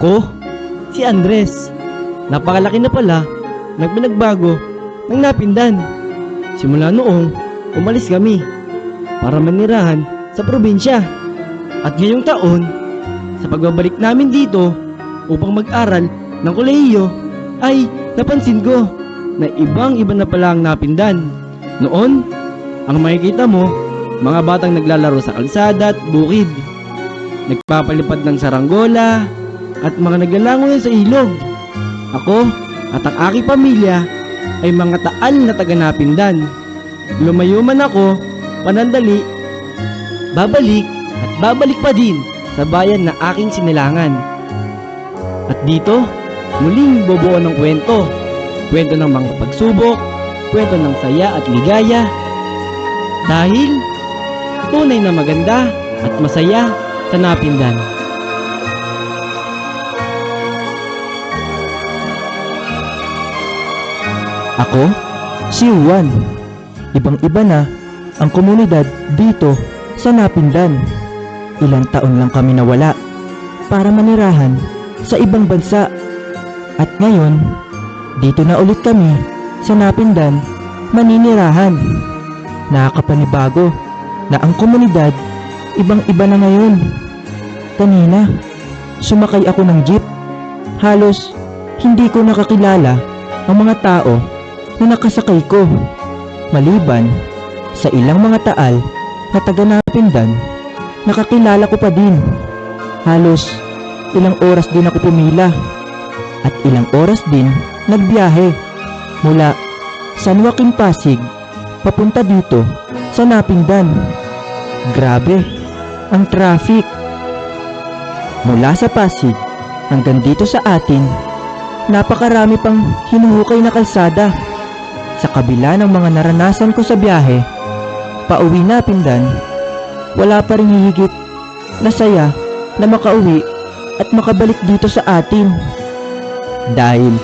Ako? Si Andres. Napakalaki na pala ng pinagbago ng Napindan. Simula noong umalis kami para manirahan sa probinsya. At ngayong taon, sa pagbabalik namin dito upang mag-aral ng kolehiyo, ay napansin ko na ibang-iba na pala ang Napindan. Noon, ang makikita mo, mga batang naglalaro sa kalsada at bukid, nagpapalipad ng saranggola, at mga naglalangoy sa ilog. Ako at ang aking pamilya ay mga taal na taga Napindan. Lumayo man ako, panandali, babalik at babalik pa din sa bayan na aking sinilangan. At dito, muling bubuo ng kwento. Kwento ng mga pagsubok, kwento ng saya at ligaya. Dahil tunay na maganda at masaya sa Napindan. Ako, si Juan. Ibang-iba na ang komunidad dito sa Napindan. Ilang taon lang kami nawala para manirahan sa ibang bansa. At ngayon, dito na ulit kami sa Napindan maninirahan. Nakakapanibago na ang komunidad ibang-iba na ngayon. Kanina, sumakay ako ng jeep. Halos hindi ko nakakilala ang mga tao na nakasakay ko. Maliban sa ilang mga taal na taga Napindan, nakakilala ko pa din. Halos ilang oras din ako pumila at ilang oras din nagbiyahe mula San Joaquin, Pasig papunta dito sa Napindan. Grabe ang traffic. Mula sa Pasig hanggang dito sa atin, napakarami pang hinuhukay na kalsada. Sa kabila ng mga naranasan ko sa biyahe pauwi Napindan, wala pa rin hihigit na saya na makauwi at makabalik dito sa atin. Dahil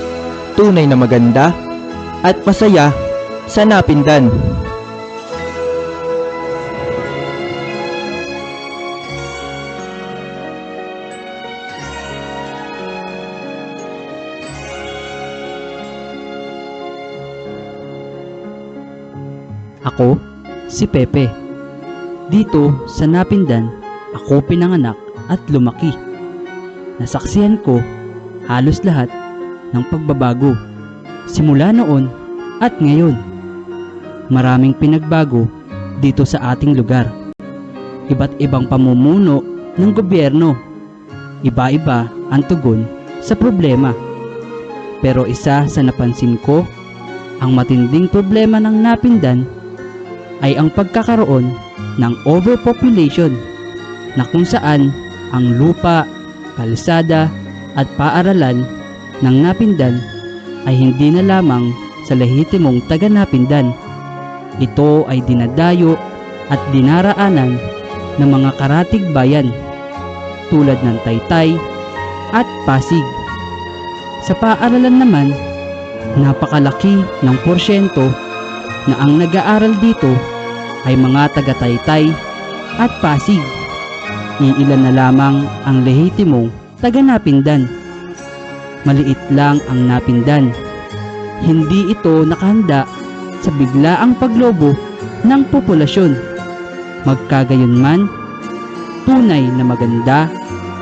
tunay na maganda at masaya sa Napindan. Ako, si Pepe. Dito sa Napindan, ako pinanganak at lumaki. Nasaksihan ko halos lahat ng pagbabago simula noon at ngayon. Maraming pinagbago dito sa ating lugar. Iba't ibang pamumuno ng gobyerno. Iba-iba ang tugon sa problema. Pero isa sa napansin ko, ang matinding problema ng Napindan ay ang pagkakaroon ng overpopulation na kung saan ang lupa, kalsada at paaralan ng Napindan ay hindi na lamang sa lehitimong taga Napindan. Ito ay dinadayo at dinaraanan ng mga karatig bayan tulad ng Taytay at Pasig. Sa paaralan naman, napakalaki ng porsyento na ang nag-aaral dito ay mga taga-Taytay at Pasig. Iilan na lamang ang lehitimong taga-Napindan. Maliit lang ang Napindan. Hindi ito nakahanda sa biglaang paglobo ng populasyon. Magkagayunman, tunay na maganda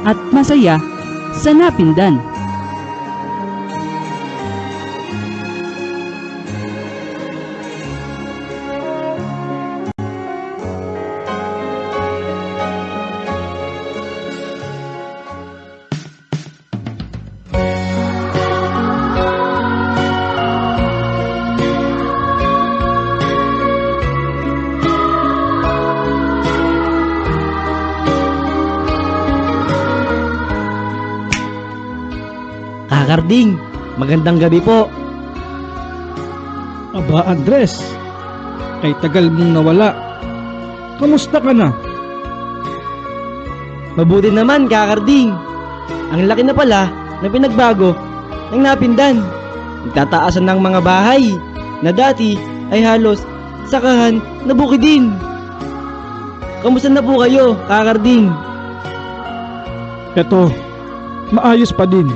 at masaya sa Napindan. Kakarding, magandang gabi po. Aba Andres, kay tagal mong nawala. Kamusta ka na? Mabuti naman, Kakarding. Ang laki na pala na pinagbago ng Napindan. Nagtataasan ng mga bahay na dati ay halos sakahan na bukidin. Kamusta na po kayo, Kakarding? Eto, maayos pa din.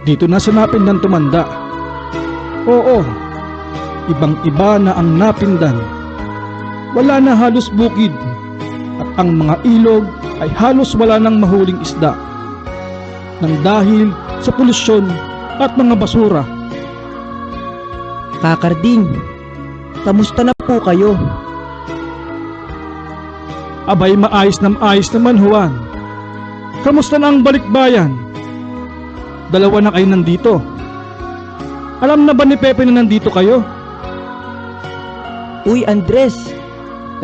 Dito na sa Napindan tumanda. Oo, ibang-iba na ang Napindan. Wala na halos bukid at ang mga ilog ay halos wala nang mahuling isda nang dahil sa polusyon at mga basura. Kakarding, kamusta na po kayo? Abay, maayos naman, Juan. Kamusta na ang balikbayan? Dalawa na kayo nandito. Alam na ba ni Pepe na nandito kayo? Uy Andres,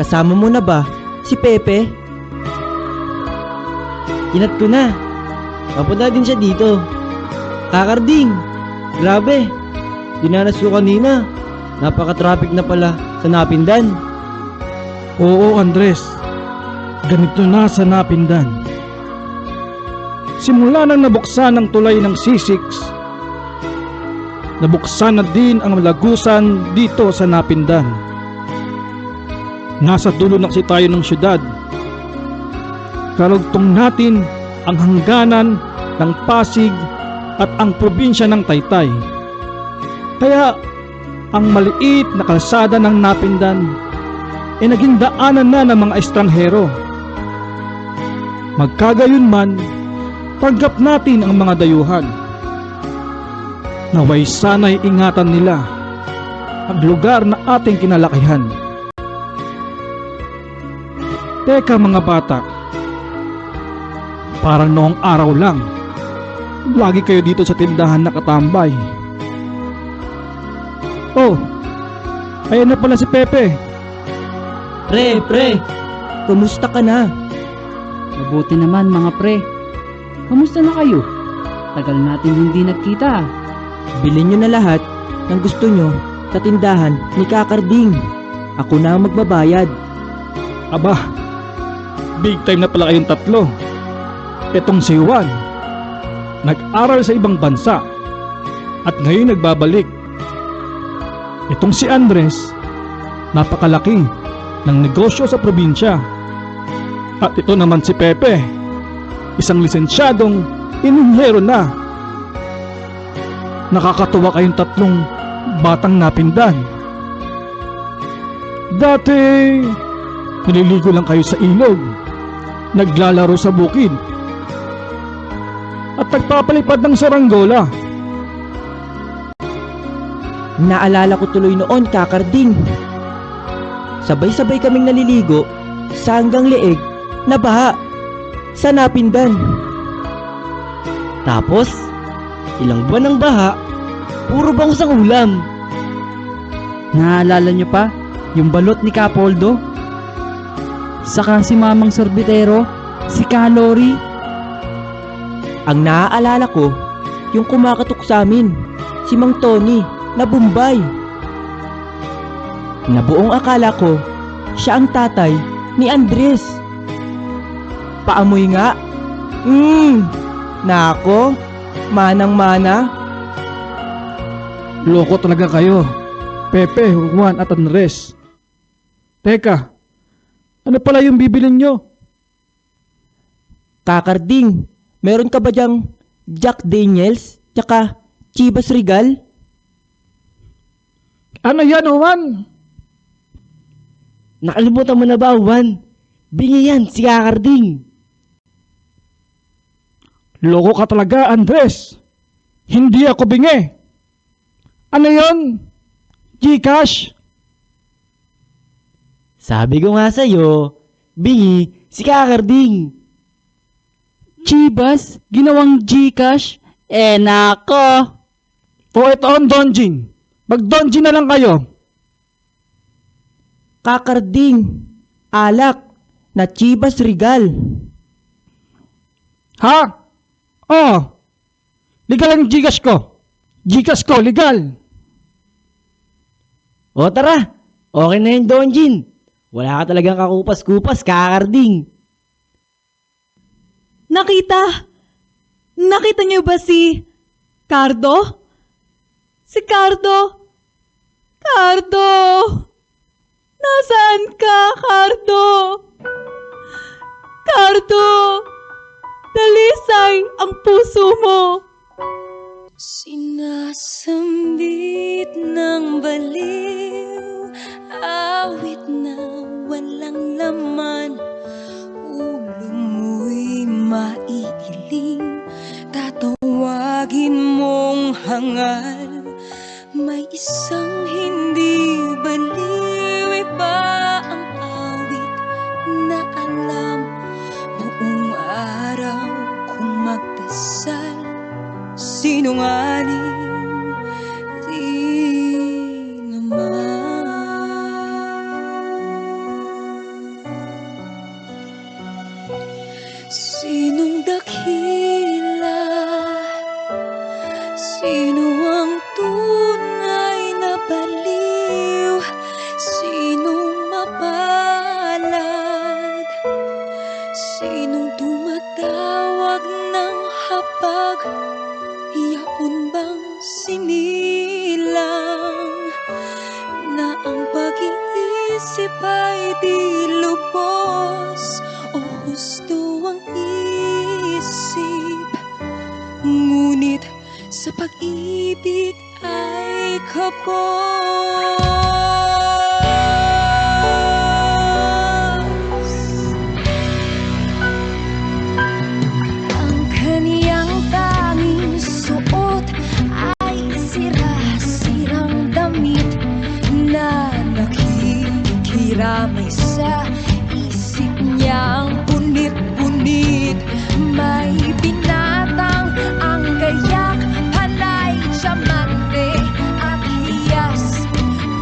kasama mo na ba si Pepe? Kinat ko na. Papunta din siya dito. Kakarding, grabe. Dinanas ko kanina. Napaka-traffic na pala sa Napindan. Oo, Andres. Ganito na sa Napindan. Simula nang nabuksan ang tulay ng C6, nabuksan na din ang lagusan dito sa Napindan. Nasa dulo na kasi tayo ng syudad. Karugtong natin ang hangganan ng Pasig at ang probinsya ng Taytay. Kaya ang maliit na kalsada ng Napindan ay naging daanan na ng mga estranghero. Magkagayunman, tanggap natin ang mga dayuhan. Naway sana'y ingatan nila ang lugar na ating kinalakihan. Teka mga bata, parang noong araw lang, lagi kayo dito sa tindahan nakatambay. Oh, ayan na pala si Pepe. Pre, Kumusta ka na? Mabuti naman mga pre. Kamusta na kayo? Tagal natin hindi nagkita. Bilhin nyo na lahat ng gusto nyo sa tindahan ni Kakarding. Ako na ang magbabayad. Aba, big time na pala kayong tatlo. Etong si Juan, nag-aral sa ibang bansa at ngayon nagbabalik. Itong si Andres, napakalaki ng negosyo sa probinsya. At ito naman si Pepe, isang lisensyadong inhinyero na. Nakakatuwa kayong tatlong batang Napindan. Dati, naliligo lang kayo sa ilog, naglalaro sa bukid, at nagpapalipad ng saranggola. Naalala ko tuloy noon, Kakarding. Sabay-sabay kaming naliligo sa hanggang leeg na baha sa Napindan. Tapos, ilang buwan ng baha, puro bangus ang ulam. Naalala nyo pa yung balot ni Capoldo? Saka si Mamang Sorbitero, si Kalori. Ang naaalala ko, yung kumakatok sa amin, si Mang Tony na Bombay. Na buong akala ko, siya ang tatay ni Andres. Paamoy nga. Nako, manang-mana. Loko talaga kayo, Pepe, Juan at Andres. Teka, ano pala yung bibilin nyo? Kakarding, meron ka ba dyang Jack Daniels tsaka Chivas Regal? Ano yan, Juan? Nakalimutan mo na ba, Juan? Bingi yan, si Kakarding. Loko ka talaga, Andres. Hindi ako bingi. Ano yon? Gcash? Sabi ko nga sa'yo, bingi si Kakarding. Chivas, ginawang Gcash. Nako. O ito ang Donjin. Mag-Donjin na lang kayo. Kakarding, alak na Chivas Regal. Ha? Oh. Legal ang Gcash ko. Gcash ko, legal. O tara, okay na yung Donjin. Wala ka talagang kakupas-kupas, Kakarding. Nakita niyo ba si Cardo? Si Cardo? Cardo! Nasaan ka, Cardo? Cardo! Dalisay ang puso mo. Sinasambit ng baliw, awit na walang laman. Ulo mo'y maiiling, tatawagin mong hangal. May isang hindi baliw, iba ang awit na alam. Buong araw kung magdasal, sinungaling di naman. Sinong dakila? Sino ang tunay na baliw? Sinong mapalad? Sinong tumatawag ng hapag? Iyaon bang sinilang na ang pag-iisip ay di lubos, o husto ang isip? Ngunit sa pag-ibig ay kapos. Ang kaniyang tanging suot ay sira-sirang damit na nakikiramay sa isip niyang punit-punit. May binatang ang gayak, panay, tiyamante at hiyas.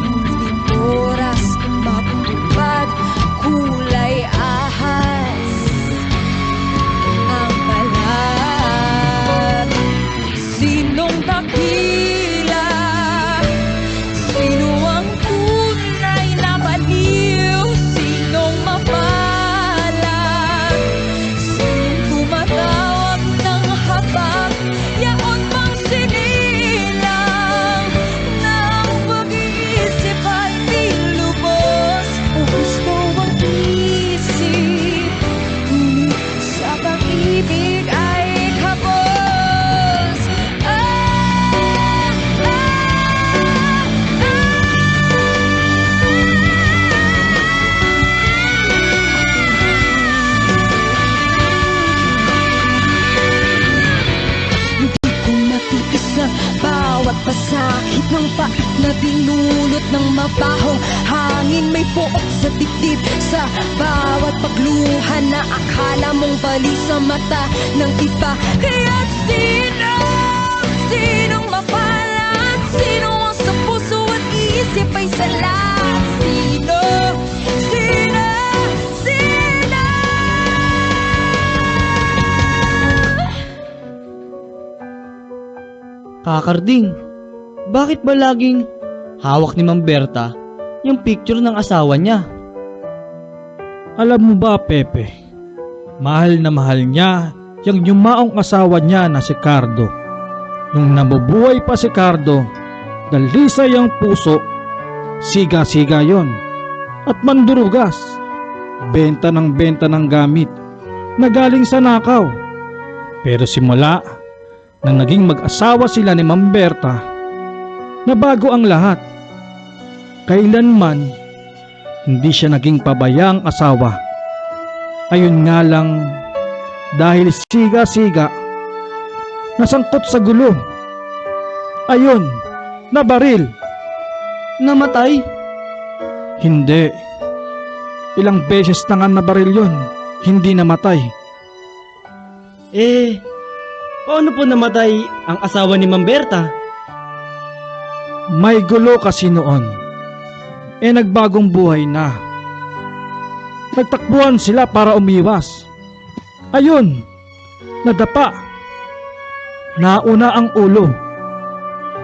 Ngunit oras mapupad, kulay ahas ang balat. Sinong dakila? Sino ang tunay na baliw? Sinong mapalad? Sinong tumatawag ng habag? Yaon bang sinilang na ang pag-iisip ay di lubos, o gusto ang isip? Ngunit sa pag-ibig ay kapos. Hindi ko matiis ang bawat pasakit ng pait na binulot ng mabahong hangin. May pook sa dibdib sa bawat pagluha na akala mong bali sa mata ng iba. Kaya sinong mapalad? Sino ang sa puso at isip ay salat? Sino? Kakarding, bakit ba laging hawak ni Ma'am Berta yung picture ng asawa niya? Alam mo ba, Pepe, mahal na mahal niya yung yumaong asawa niya na si Cardo. Nung nabubuhay pa si Cardo, dalisay ang puso, siga-siga yon, at mandurugas, benta ng gamit na galing sa nakaw. Pero simula nang naging mag-asawa sila ni Ma'am Berta, nabago ang lahat. Kailanman hindi siya naging pabayang asawa. Ayun nga lang, dahil siga-siga, nasangkot sa gulo. Ayun, nabaril. Namatay? Hindi. Ilang beses na nga nabaril yun, hindi namatay. Paano po namatay ang asawa ni Ma'am Berta? May gulo kasi noon. Nagbagong buhay na. Nagtakbuhan sila para umiwas. Ayun, nadapa. Nauna ang ulo.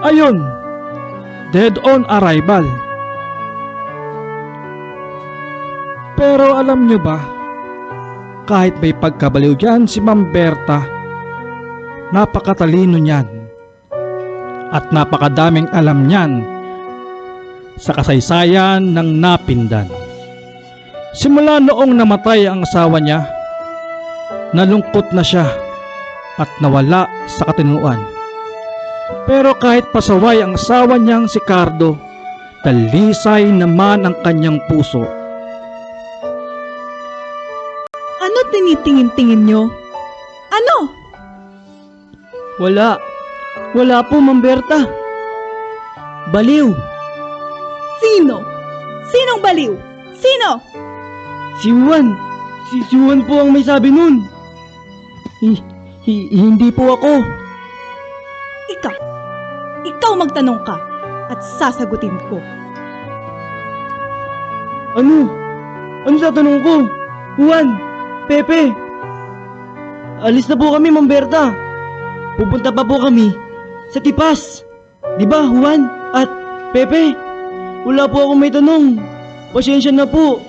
Ayun, dead on arrival. Pero alam nyo ba, kahit may pagkabaliw yan si Ma'am Berta, napakatalino niyan at napakadaming alam niyan sa kasaysayan ng Napindan. Simula noong namatay ang asawa niya, Nalungkot na siya at nawala sa katinuan. Pero kahit pasaway ang asawa niyang si Cardo, talisay naman ang kanyang puso. Ano tinitingin-tingin nyo? Ano? Wala. Wala po, Ma'am Berta. Baliw. Sino? Sinong baliw? Sino? Si Juan. Si Juan po ang may sabi nun. Hindi po ako. Ikaw. Ikaw magtanong ka at sasagutin ko. Ano? Ano sa tanong ko? Juan, Pepe. Alis na po kami, Ma'am Berta. Pupunta pa po kami sa Tipas. Di ba, Juan at Pepe? Wala po akong may tanong. Pasensya na po.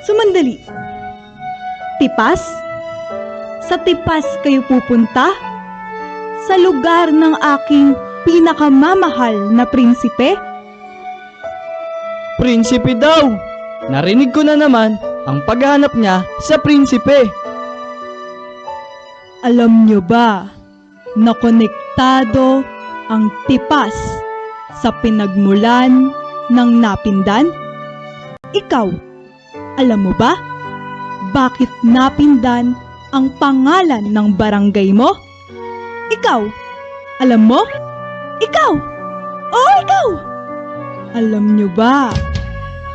Sumandali. Tipas? Sa Tipas kayo pupunta? Sa lugar ng aking pinakamamahal na prinsipe? Prinsipe daw. Narinig ko na naman ang paghahanap niya sa prinsipe. Alam nyo ba na konektado ang Tipas sa pinagmulan ng Napindan? Ikaw, alam mo ba bakit Napindan ang pangalan ng barangay mo? Ikaw, alam mo? Ikaw! Oo, ikaw! Alam nyo ba,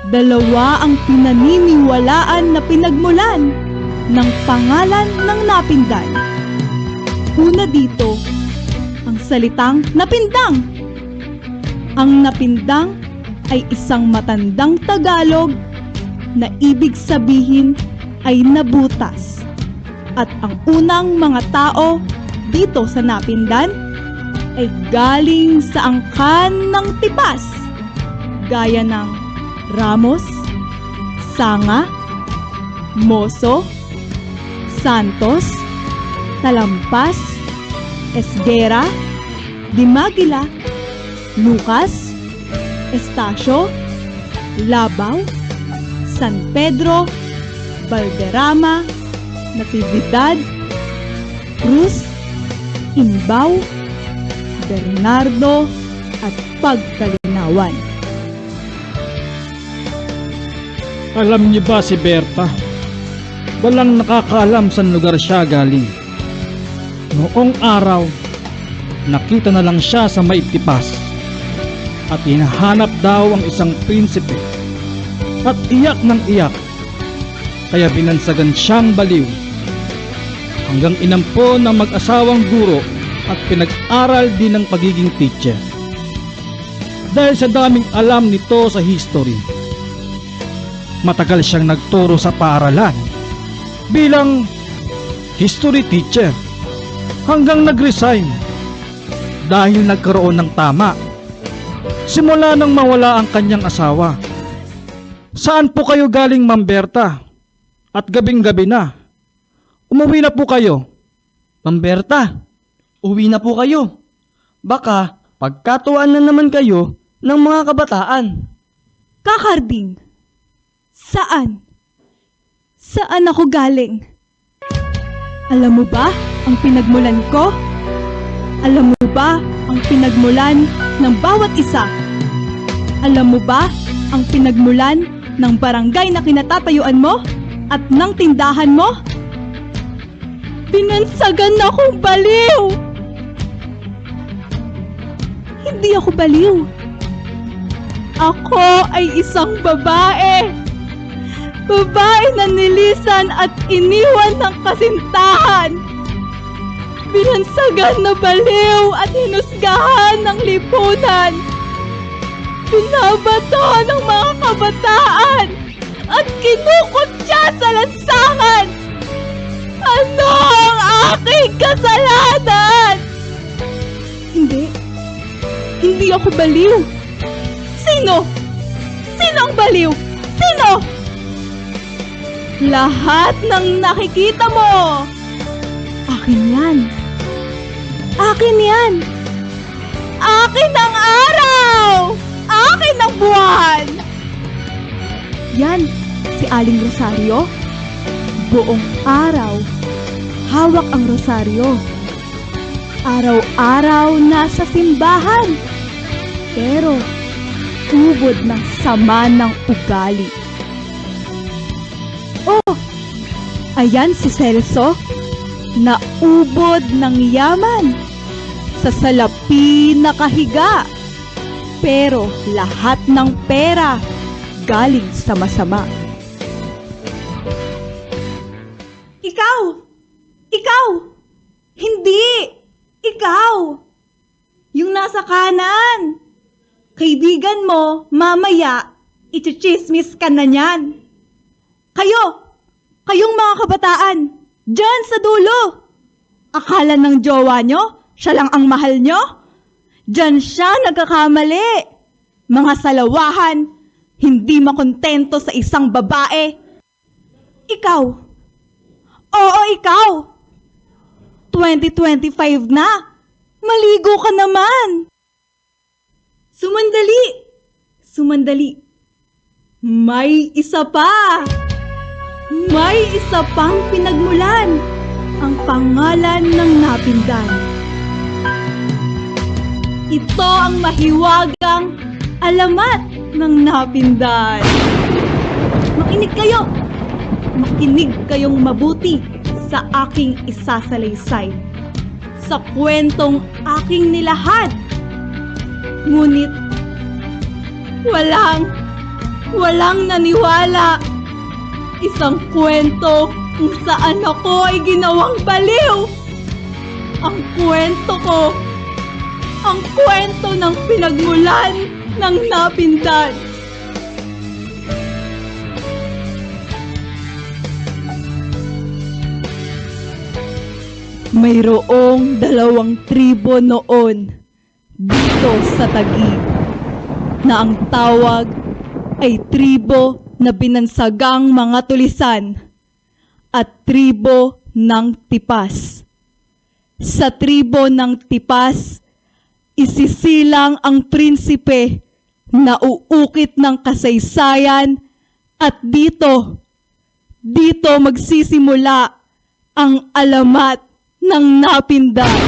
dalawa ang pinaniniwalaan na pinagmulan ng pangalan ng Napindan. Una dito, ang salitang napindang. Ang napindang ay isang matandang Tagalog na ibig sabihin ay nabutas. At ang unang mga tao dito sa Napindan ay galing sa angkan ng Tipas, gaya ng Ramos, Sanga, Moso, Santos, Talampas, Esguera, Dimagila, Lucas, Estacio, Labaw, San Pedro, Valderrama, Natividad, Cruz, Inbaw, Bernardo, at Pagkalinawan. Alam niyo ba si Berta? Walang nakakaalam saan lugar siya galing. Noong araw, nakita na lang siya sa may Tipas at hinahanap daw ang isang prinsipe at iyak ng iyak. Kaya binansagan siyang baliw hanggang inampon ng mag-asawang guro at pinag-aral din ng pagiging teacher. Dahil sa daming alam nito sa history, matagal siyang nagturo sa paaralan bilang history teacher hanggang nag-resign dahil nagkaroon ng tama simula nang mawala ang kanyang asawa. Saan po kayo galing, Ma'am Berta? At gabing-gabi na. Umuwi na po kayo. Ma'am Berta, uwi na po kayo. Baka pagkatuwaan na naman kayo ng mga kabataan. Kakarding, saan? Saan ako galing? Alam mo ba ang pinagmulan ko? Alam mo ba ang pinagmulan ng bawat isa? Alam mo ba ang pinagmulan ng barangay na kinatatayuan mo at ng tindahan mo? Binansagan akong baliw! Hindi ako baliw. Ako ay isang babae. Babae na nilisan at iniwan ng kasintahan. Binansagan na baliw at hinusgahan ng lipunan. Binabato ng mga kabataan at kinukutya sa lansangan. Ano ang aking kasalanan? Hindi ako baliw. Sino? Sino ang baliw? Sino? Lahat ng nakikita mo, akin yan. Akin yan. Akin ang araw. Akin ang buwan. Yan, si Aling Rosario. buong araw, hawak ang rosaryo. Araw-araw nasa simbahan, pero ubod ng sama ng ugali. Oh, ayan si Celso, naubod ng yaman, sa salapi nakahiga, pero lahat ng pera galing sa masama. Ikaw! Ikaw! Hindi! Ikaw! Yung nasa kanan! Kaibigan mo, mamaya, ichichismis ka na niyan. Kayong mga kabataan, dyan sa dulo! Akala ng jowa nyo, siya lang ang mahal nyo? Dyan siya nagkakamali. Mga salawahan, hindi makontento sa isang babae. Ikaw! Oo, ikaw! 2025 na! Maligo ka naman! Sumandali! May isa pa! May isa pang pinagmulan! Ang pangalan ng napindan. Ito ang mahiwagang alamat ng napindan. Makinig kayong mabuti sa aking isasalaysay, sa kwentong aking nilahad. Ngunit walang naniwala. Isang kwento kung saan ako ay ginawang baliw. Ang kwento ko, ang kwento ng pinagmulan ng napindan. Mayroong 2 tribo noon dito sa Taguig na ang tawag ay tribo na binansagang mga tulisan at tribo ng tipas. Sa tribo ng tipas, isisilang ang prinsipe na uukit ng kasaysayan at dito magsisimula ang alamat ng napindan.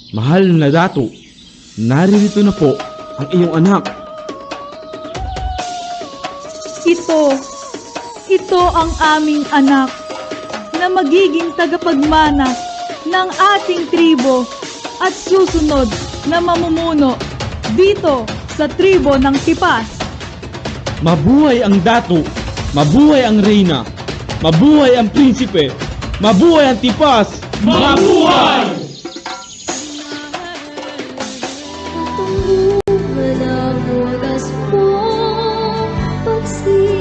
Mahal na dato, naririto na po ang iyong anak. Ito ang aming anak na magiging tagapagmana ng ating tribo at susunod na mamumuno dito sa tribo ng tipas. Mabuhay ang dato, mabuhay ang reyna, mabuhay ang prinsipe, mabuhay ang tipas, mabuhay! Malamudas mo, pagsisika,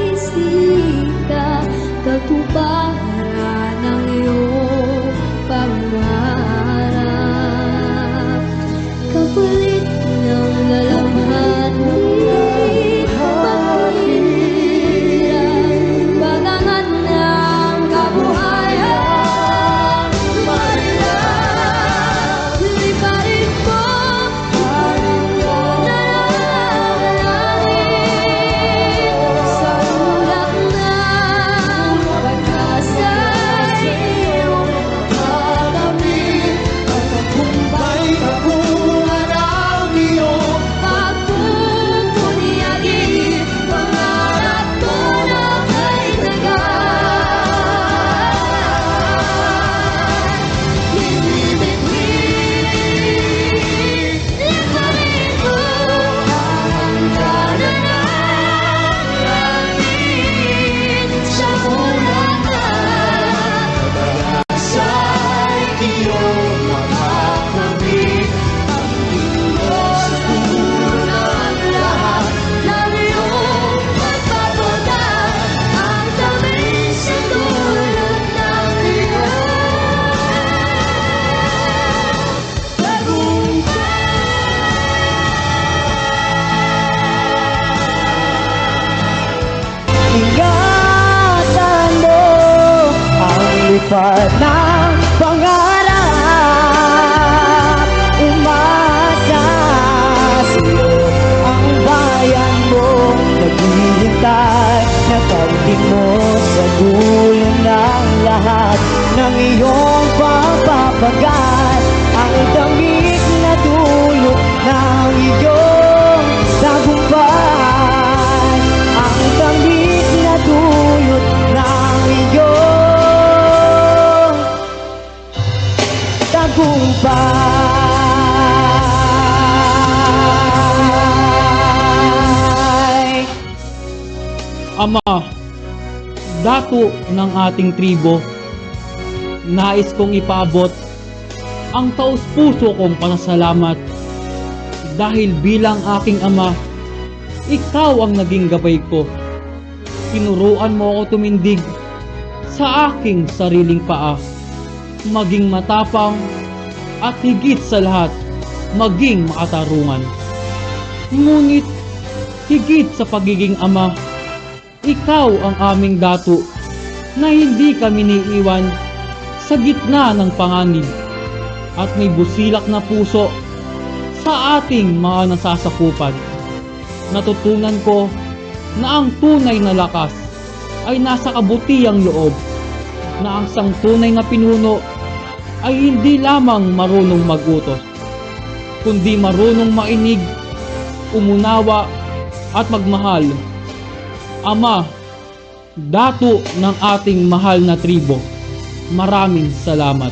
katuparan ng iyong pangarap. Kapalit ng lalamhanin, paghihirap, pagangan ng kabuhayan, marilang tagumpay ng pangarap. Umasa sa'yo ang bayan mo, naghihintay na pagdating mo sa dulo ng lahat ng iyong pagpapagat. Ang damit na dulot ng iyong tagumpay, ang damit na dulot ng iyong tagumpay. Ama, dato ng ating tribo, nais kong ipaabot ang taus-puso kong pasasalamat dahil bilang aking ama, ikaw ang naging gabay ko. Tinuruan mo ako tumindig sa aking sariling paa, maging matapang at higit sa lahat, maging makatarungan. Ngunit higit sa pagiging ama, ikaw ang aming dato na hindi kami niiwan sa gitna ng panganib at may busilak na puso sa ating mga nasasakupan. Natutunan ko na ang tunay na lakas ay nasa kabutihang loob, na ang isang tunay na pinuno ay hindi lamang marunong magutos, kundi marunong mainig, umunawa at magmahal. Ama, dato ng ating mahal na tribo, maraming salamat.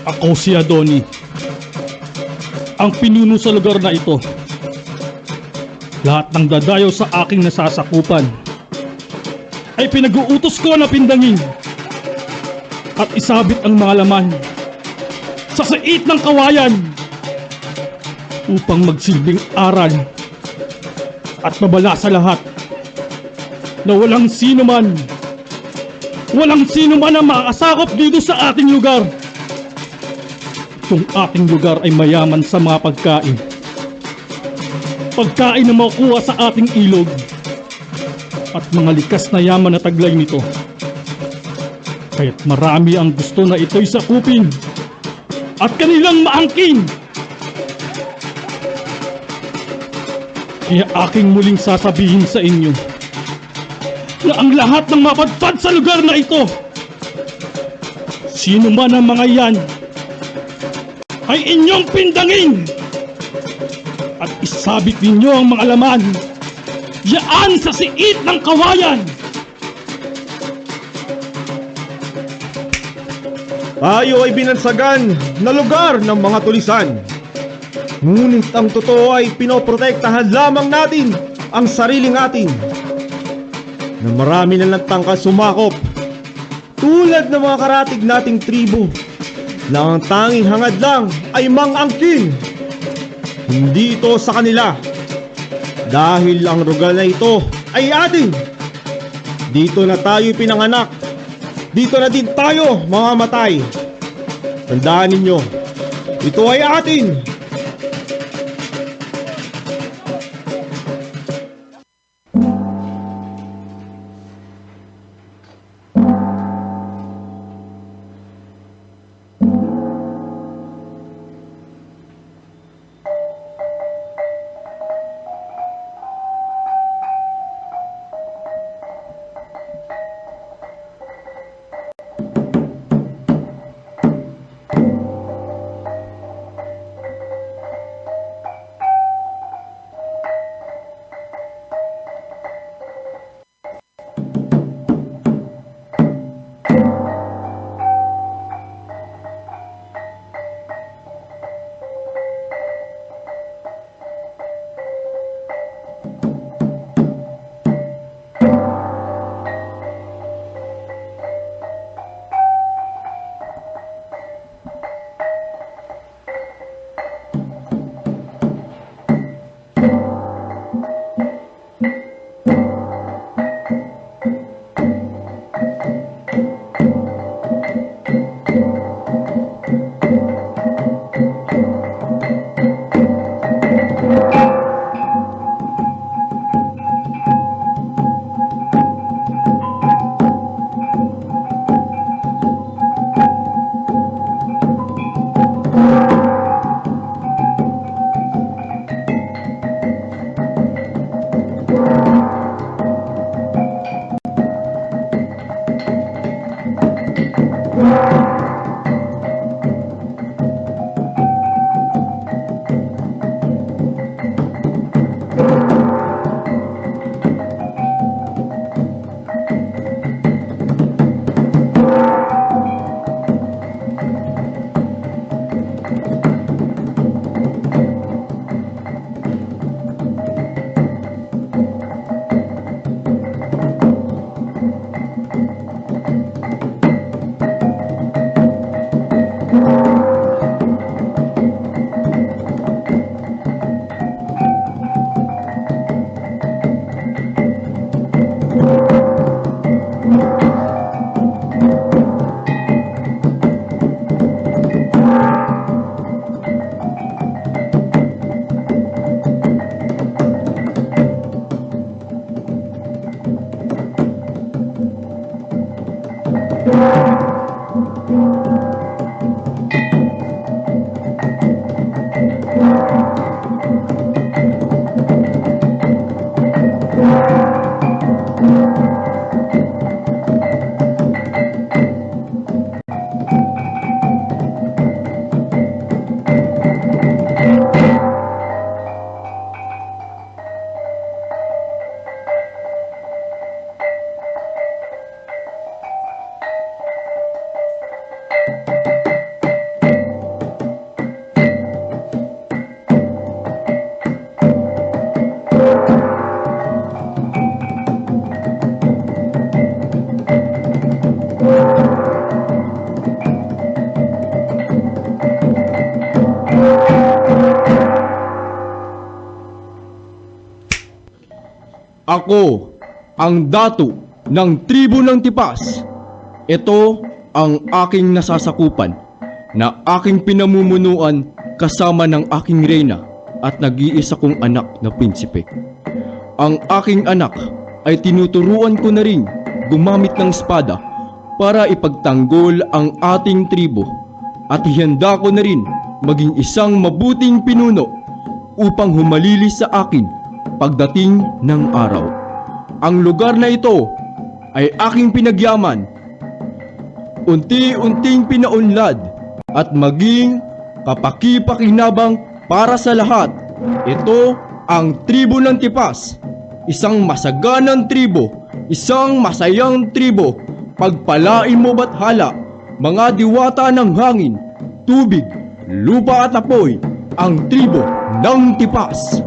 Ako si Adoni, ang pinuno sa lugar na ito. Lahat ng dadayo sa aking nasasakupan ay pinag-uutos ko na pindangin at isabit ang mga laman sa sait ng kawayan upang magsilbing aral at babala sa lahat na walang sino man ang makakasakop dito sa ating lugar. Itong ating lugar ay mayaman sa mga pagkain. Pagkain na makukuha sa ating ilog at mga likas na yaman na taglay nito. Kaya't marami ang gusto na ito'y sakupin at kanilang maangkin. Kaya aking muling sasabihin sa inyo na ang lahat ng mapadpad sa lugar na ito, sino man ang mga yan, ay inyong pindangin at isabit ninyo ang mga laman yaan sa siit ng kawayan. Tayo ay binansagan na lugar ng mga tulisan. Ngunit ang totoo ay pinoprotektahan lamang natin ang sarili natin. Na marami na nagtangka sumakop, tulad ng mga karatig nating tribo, na ang tanging hangad lang ay mang-angkin. Hindi ito sa kanila, dahil ang rugal na ito ay atin. Dito na tayo pinanganak. Dito na din tayo mamamatay. Tandaan ninyo, ito ay atin. Ako ang dato ng tribo ng Tipas. Ito ang aking nasasakupan na aking pinamumunuan kasama ng aking reyna at nag-iisa kong anak na prinsipe. Ang aking anak ay tinuturuan ko na rin gumamit ng espada para ipagtanggol ang ating tribo at ihanda ko na rin maging isang mabuting pinuno upang humalili sa akin pagdating ng araw. Ang lugar na ito ay aking pinagyaman, unti-unting pinaunlad at maging kapaki-pakinabang para sa lahat. Ito ang tribo ng Tipas, isang masaganang tribo, isang masayang tribo. Pagpalain mo bathala, mga diwata ng hangin, tubig, lupa at apoy, ang tribo ng Tipas.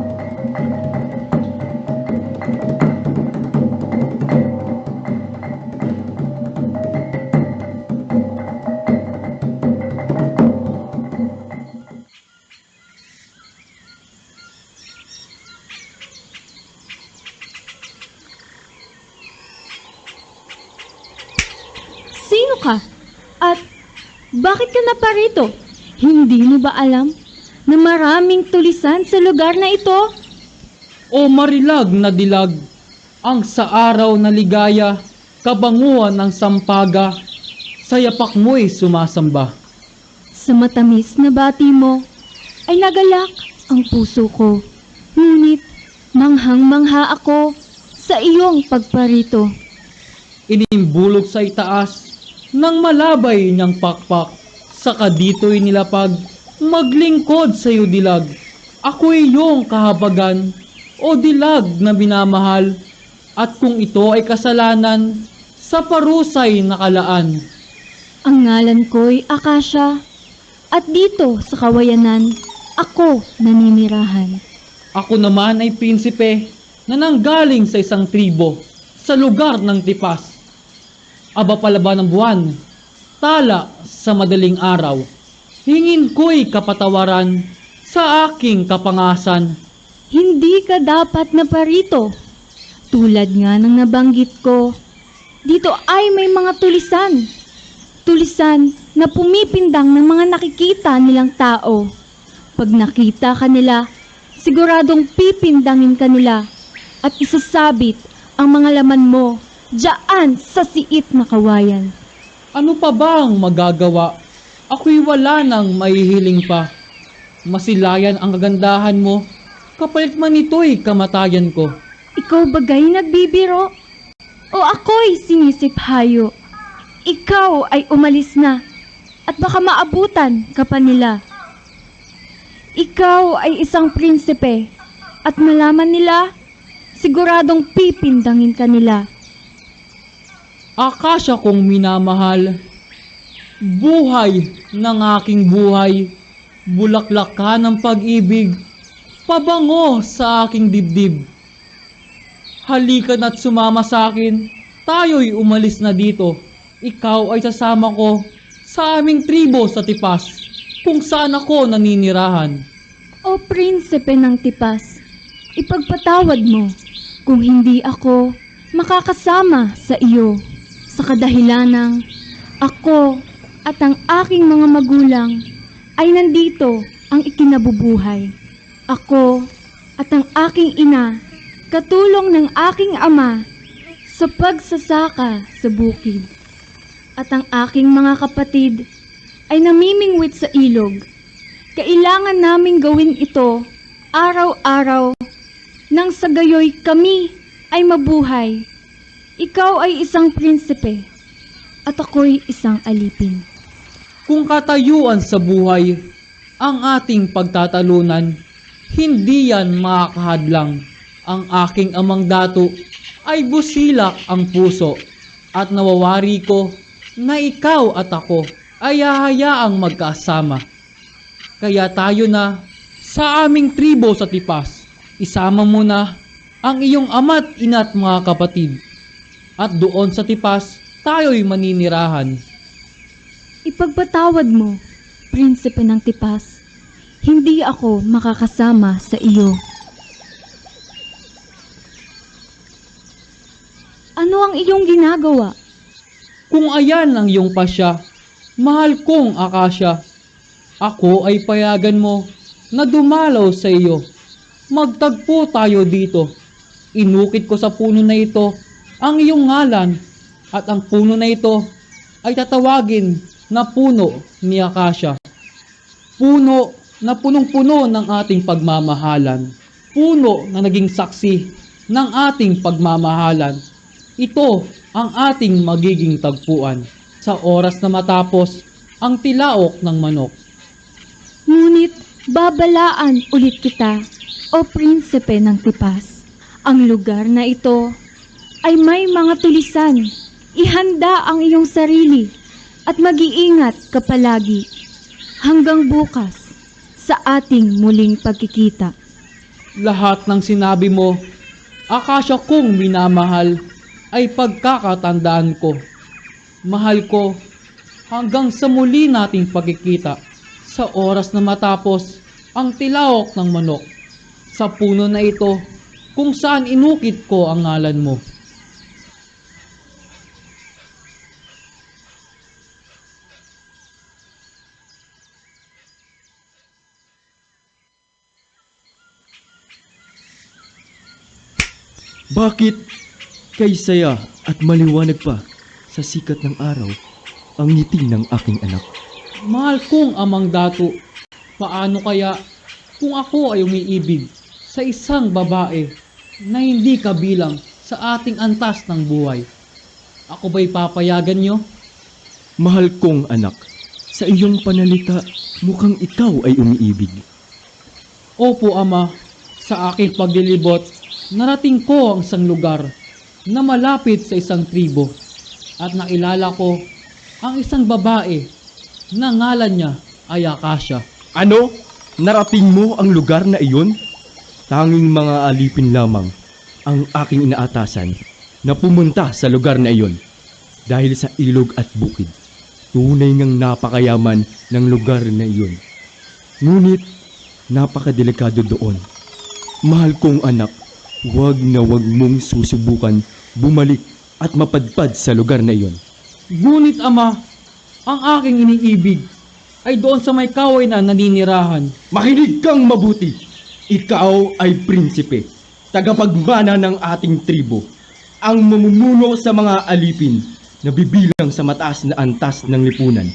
ka? At bakit ka naparito? Hindi mo ba alam na maraming tulisan sa lugar na ito? O marilag na dilag, ang sa araw na ligaya, kabanguan ng sampaga, sa yapak mo'y sumasamba. Sa matamis na bati mo ay nagalak ang puso ko. Ngunit manghang-mangha ako sa iyong pagparito. Inimbulog sa itaas ng malabay niyang pakpak, saka dito'y nilapag, maglingkod sa iyo dilag. Ako'y iyong kahabagan, o dilag na binamahal, at kung ito ay kasalanan, sa parusay nakalaan. Ang ngalan ko'y Akasha, at dito sa kawayanan, ako naninirahan. Ako naman ay prinsipe na nanggaling sa isang tribo, sa lugar ng tipas. Aba palaba ng buwan, tala sa madaling araw, hingin ko'y kapatawaran sa aking kapangasan. Hindi ka dapat na parito. Tulad nga ng nabanggit ko, dito ay may mga tulisan. Tulisan na pumipindang ng mga nakikita nilang tao. Pag nakita ka nila, siguradong pipindangin ka nila at isasabit ang mga laman mo diyan sa siit na kawayan. Ano pa bang magagawa? Ako'y wala nang mahihiling pa. Masilayan ang kagandahan mo, kapalit man ito'y kamatayan ko. Ikaw bagay nagbibiro? O ako'y sinisiphayo? Ikaw ay umalis na at baka maabutan ka pa nila. Ikaw ay isang prinsipe at malaman nila, siguradong pipindangin ka nila. Akasya kong minamahal, buhay ng aking buhay, bulaklak ka ng pag-ibig, pabango sa aking dibdib. Halika na't sumama sa akin, tayo'y umalis na dito. Ikaw ay sasama ko sa aming tribo sa tipas, kung saan ako naninirahan. O prinsipe ng tipas, ipagpatawad mo kung hindi ako makakasama sa iyo sa kadahilanang ako at ang aking mga magulang ay nandito ang ikinabubuhay. Ako at ang aking ina, katulong ng aking ama sa pagsasaka sa bukid. At ang aking mga kapatid ay namimingwit sa ilog. Kailangan naming gawin ito araw-araw nang sa gayoy kami ay mabuhay. Ikaw ay isang prinsipe at ako'y isang alipin. Kung katayuan sa buhay ang ating pagtatalunan, hindi yan makakahadlang. Ang aking amang dato ay busilak ang puso at nawawari ko na ikaw at ako ay hahayaang magkasama. Kaya tayo na sa aming tribo sa tipas, isama mo na ang iyong ama't ina't mga kapatid. At doon sa tipas, tayo'y maninirahan. Ipagpatawad mo, prinsipe ng tipas, hindi ako makakasama sa iyo. Ano ang iyong ginagawa? Kung ayan ang iyong pasya, mahal kong Akasya, ako ay payagan mo na dumalaw sa iyo. Magtagpo tayo dito. Inukit ko sa puno na ito ang iyong ngalan at ang puno na ito ay tatawagin na puno ni Akasya. Puno na punong-puno ng ating pagmamahalan. Puno na naging saksi ng ating pagmamahalan. Ito ang ating magiging tagpuan sa oras na matapos ang tilaok ng manok. Ngunit babalaan ulit kita, o prinsipe ng tipas. Ang lugar na ito ay may mga tulisan. Ihanda ang iyong sarili at mag-iingat ka palagi hanggang bukas sa ating muling pagkikita. Lahat ng sinabi mo, Akasya kong minamahal, ay pagkakatandaan ko. Mahal ko hanggang sa muli nating pagkikita sa oras na matapos ang tilaok ng manok sa puno na ito kung saan inukit ko ang ngalan mo. Bakit kay saya at maliwanag pa sa sikat ng araw ang ngiti ng aking anak? Mahal kong Amang Dato, paano kaya kung ako ay umiibig sa isang babae na hindi kabilang sa ating antas ng buhay? Ako ba'y papayagan nyo? Mahal kong anak, sa iyong panalita mukhang ikaw ay umiibig. Opo, Ama, sa aking paglilibot, narating ko ang isang lugar na malapit sa isang tribo at nakilala ko ang isang babae na ngalan niya ay Akasha. Ano? Narating mo ang lugar na iyon? Tanging mga alipin lamang ang aking inaatasan na pumunta sa lugar na iyon dahil sa ilog at bukid. Tunay ngang napakayaman ng lugar na iyon. Ngunit napakadelikado doon. Mahal kong anak, huwag na huwag mong susubukan bumalik at mapadpad sa lugar na iyon. Ngunit Ama, ang aking iniibig ay doon sa may kahoy na naninirahan. Makinig kang mabuti. Ikaw ay prinsipe, tagapagmana ng ating tribo, ang mamumuno sa mga alipin na bibilang sa mataas na antas ng lipunan.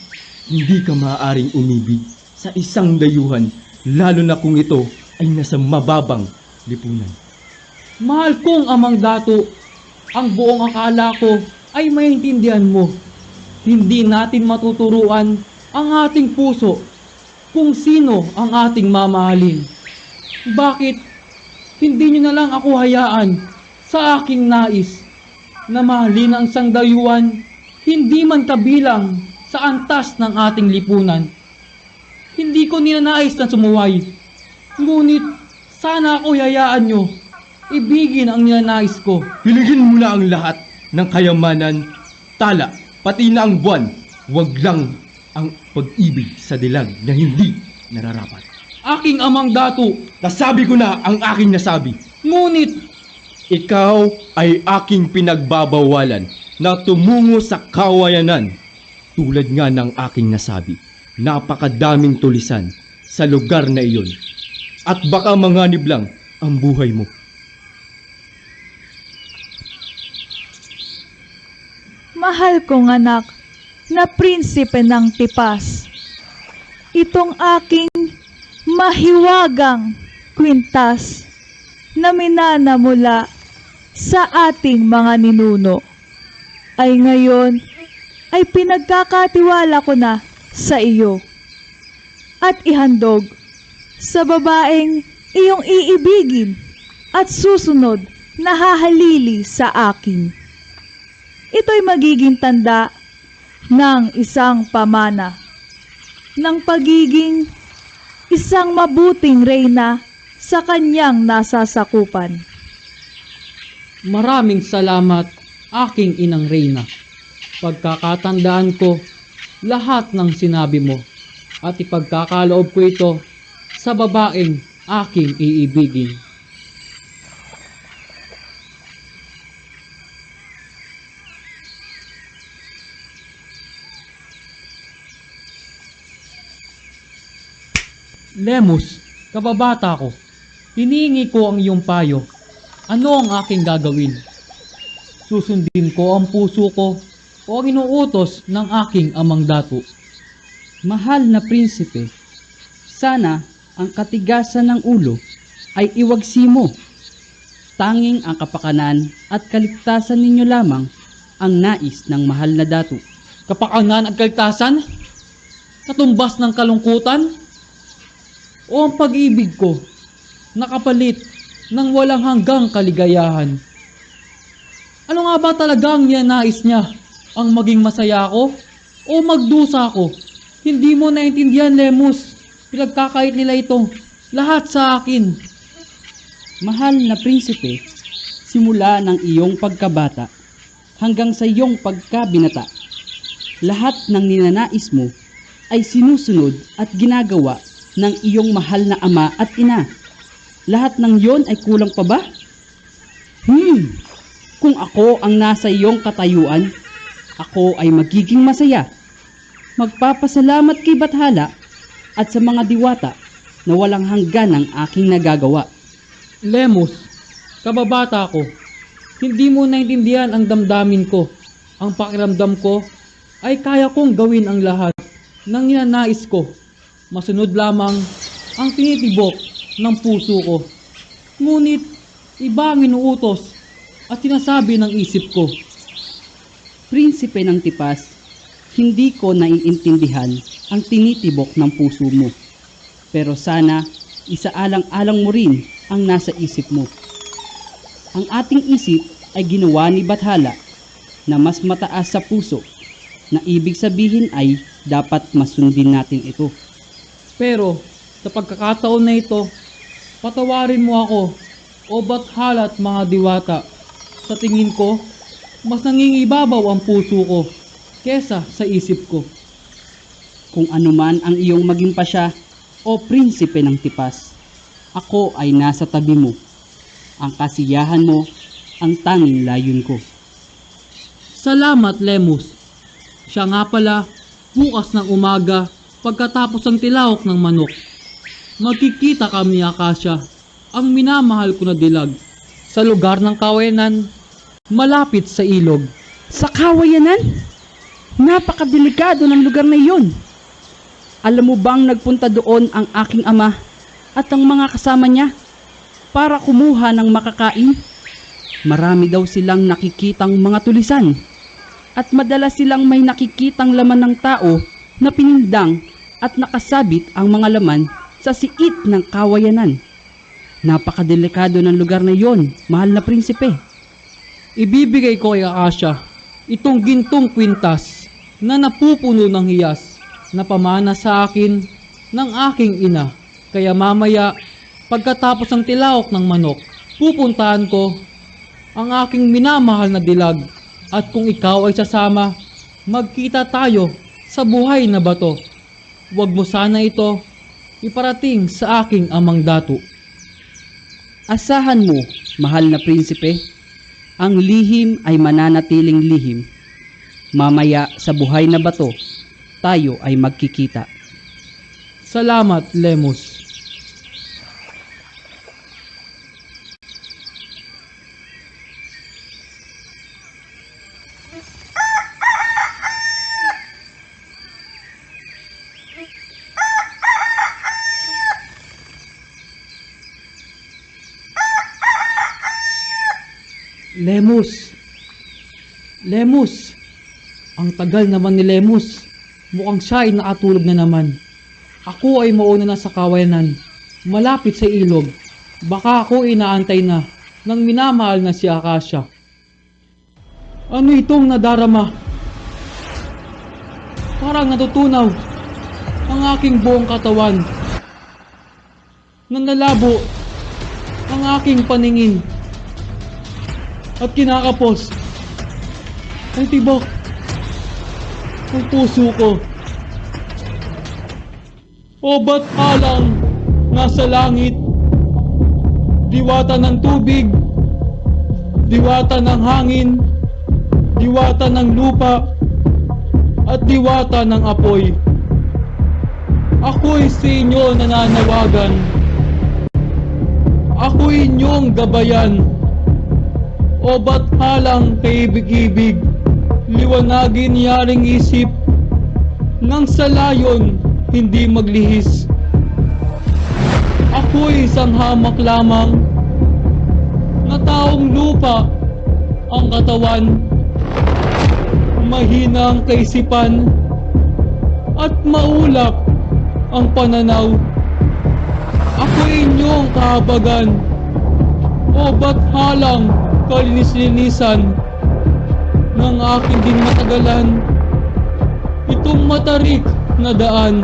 Hindi ka maaaring umibig sa isang dayuhan, lalo na kung ito ay nasa mababang lipunan. Mahal kong Amang Dato, ang buong akala ko ay maintindihan mo. Hindi natin matuturuan ang ating puso kung sino ang ating mamahalin. Bakit hindi nyo na lang ako hayaan sa aking nais na mahalin ang isang dayuhan hindi man kabilang sa antas ng ating lipunan? Hindi ko ninanais na sumuway. Ngunit sana ako hayaan nyo ibigin ang ninanais ko. Hiligin mo na ang lahat ng kayamanan, tala, pati na ang buwan. Huwag lang ang pag-ibig sa dilag na hindi nararapat. Aking Amang Dato, Nasabi ko na ang aking nasabi. ngunit Ikaw ay aking pinagbabawalan na tumungo sa kawayanan. Tulad nga ng aking nasabi, napakadaming tulisan sa lugar na iyon. At baka manganib lang ang buhay mo. Mahal kong anak na prinsipe ng tipas. Itong aking mahiwagang kwintas na minana mula sa ating mga ninuno ay ngayon ay pinagkakatiwala ko na sa iyo at ihandog sa babaeng iyong iibigin at susunod na hahalili sa akin. Ito'y magiging tanda ng isang pamana, ng pagiging isang mabuting reyna sa kanyang nasasakupan. maraming salamat aking inang Reyna. Pagkakatandaan ko lahat ng sinabi mo at ipagkakaloob ko ito sa babaeng aking iibigin. Lemus, kababata ko, hinihingi ko ang iyong payo. Ano ang aking gagawin? Susundin ko ang puso ko o ang inuutos ng aking Amang Dato? Mahal na prinsipe, sana ang katigasan ng ulo ay iwagsi mo. Tanging ang kapakanan at kaligtasan ninyo lamang ang nais ng mahal na dato. Kapakanan at kaligtasan? Katumbas ng kalungkutan? O ang pag-ibig ko, nakapalit ng walang hanggang kaligayahan? Ano nga ba talaga ang nais niya? Ang maging masaya ako? O magdusa ako? Hindi mo naintindihan, Lemus. Pinagkakait nila ito. Lahat sa akin. Mahal na prinsipe, simula ng iyong pagkabata hanggang sa iyong pagkabinata, lahat ng ninanais mo ay sinusunod at ginagawa ng iyong mahal na ama at ina. Lahat ng yon ay kulang pa ba? Kung ako ang nasa iyong katayuan, ako ay magiging masaya. Magpapasalamat kay Bathala at sa mga diwata na walang hanggan ang aking nagagawa. Lemus, kababata ko, Hindi mo naintindihan ang damdamin ko. Ang pakiramdam ko ay kaya kong gawin ang lahat ng ninanais ko. Masunod lamang ang tinitibok ng puso ko. Ngunit iba ang inuutos at sinasabi ng isip ko. Prinsipe ng Tipas, hindi ko naiintindihan ang tinitibok ng puso mo. Pero sana isaalang-alang mo rin ang nasa isip mo. Ang ating isip ay ginawa ni Bathala na mas mataas sa puso, na ibig sabihin ay dapat masundin natin ito. Pero sa pagkakataon na ito, patawarin mo ako o Bathala at mga diwata. Sa tingin ko, mas nangingibabaw ang puso ko kesa sa isip ko. Kung anuman ang iyong maging pasya o prinsipe ng Tipas, ako ay nasa tabi mo. Ang kasiyahan mo ang tanging layon ko. Salamat, Lemus. Siya nga pala, bukas ng umaga, pagkatapos ng tilahok ng manok, magkikita kami, Akasha, ang minamahal ko na dilag, sa lugar ng kawayanan, malapit sa ilog. Sa kawayanan? Napakadelikado ng lugar na iyon. Alam mo bang nagpunta doon ang aking ama at ang mga kasama niya para kumuha ng makakain? Marami daw silang nakikitang mga tulisan at madalas silang may nakikitang laman ng tao na pinindang at nakasabit ang mga laman sa siit ng kawayanan. Napakadelikado ng lugar na iyon, mahal na prinsipe. Ibibigay ko kay Akasha itong gintong kwintas na napupuno ng hiyas na pamana sa akin ng aking ina. Kaya mamaya, pagkatapos ng tilahok ng manok, pupuntahan ko ang aking minamahal na dilag. At kung ikaw ay sasama, magkita tayo sa buhay na bato. Huwag mo sana ito iparating sa aking amang dato. Asahan mo, mahal na prinsipe, ang lihim ay mananatiling lihim. Mamaya sa buhay na bato, tayo ay magkikita. Salamat, Lemus. Lemus! Lemus! Ang tagal naman ni Lemus. Mukhang siya ay nakatulog na naman. Ako ay mauna na sa kawayanan, malapit sa ilog. Baka ako inaantay na ng minamahal na si Akasha. Ano itong nadarama? Parang natutunaw ang aking buong katawan. Nanlalabo ang aking paningin. At kinakapos ang tibok ng puso ko. O ba't halang nasa langit, diwata ng tubig, diwata ng hangin, diwata ng lupa, at diwata ng apoy. Ako'y sa inyo nananawagan. Ako'y inyong gabayan. O ba't halang kaibig-ibig, liwanagin yaring isip, nang sa layon hindi maglihis. Ako'y isang hamak lamang, na taong lupa ang katawan, mahina ang kaisipan, at maulap ang pananaw. Ako'y inyong kahabagan, o ba't halang kalinis-linisan ng aking din matagalan itong matarik na daan.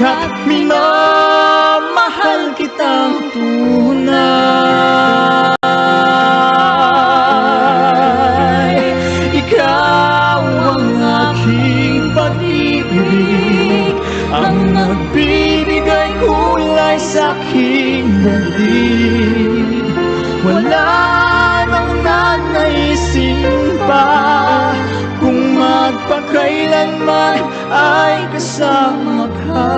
sapagkat minamahal kitang tunay. Ikaw ang aking pag-ibig, ang nagbibigay kulay sa aking dalig. Wala nang nanaisin pa kung magpakailanman ay kasama ka.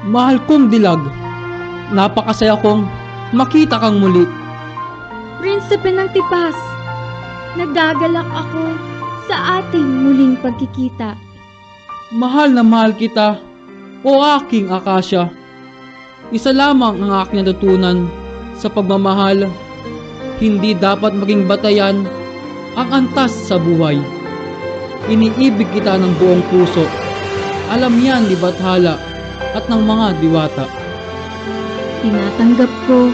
Mahal kong dilag, napakasaya kong makita kang muli. Prinsipe ng Tipas, nagagalak ako sa ating muling pagkikita. Mahal na mahal kita, o aking Akasya. Isa lamang ang aking natutunan sa pagmamahal. Hindi dapat maging batayan ang antas sa buhay. Iniibig kita ng buong puso. Alam yan ni Bathala at ng mga diwata. Tinatanggap ko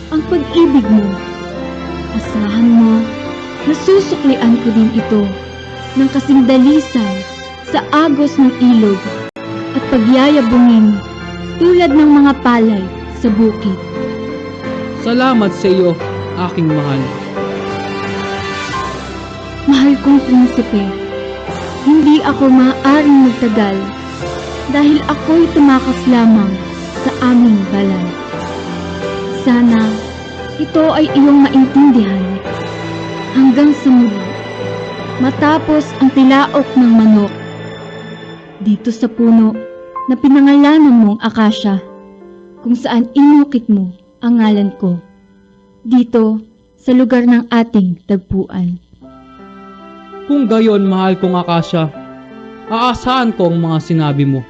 ang pag-ibig mo. Asahan mo, nasusuklian ko din ito ng kasing dalisan sa agos ng ilog at pagyayabungin tulad ng mga palay sa bukid. Salamat sa iyo, aking mahal. Mahal kong prinsipe, hindi ako maaaring magtagal dahil ako'y tumakas lamang sa aming balay. Sana ito ay iyong maintindihan hanggang sa muli, matapos ang tilaok ng manok dito sa puno na pinangalanan mong Akasya, kung saan inukit mo ang ngalan ko dito sa lugar ng ating tagpuan. Kung gayon, mahal kong Akasya, aasahan ko ang mga sinabi mo.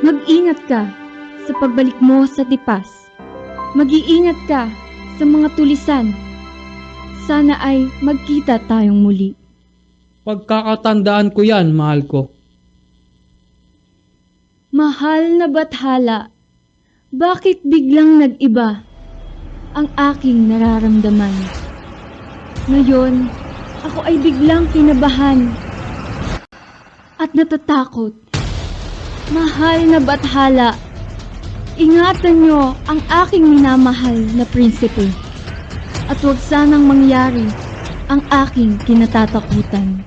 Mag-ingat ka sa pagbalik mo sa Tipas. Mag-iingat ka sa mga tulisan. Sana ay magkita tayong muli. Pagkakatandaan ko yan, mahal ko. Mahal na Bathala, bakit biglang nag-iba ang aking nararamdaman? Ngayon, ako ay biglang kinabahan at natatakot. Mahal na Bathala, ingatan niyo ang aking minamahal na prinsipe at huwag sanang mangyari ang aking kinatatakutan.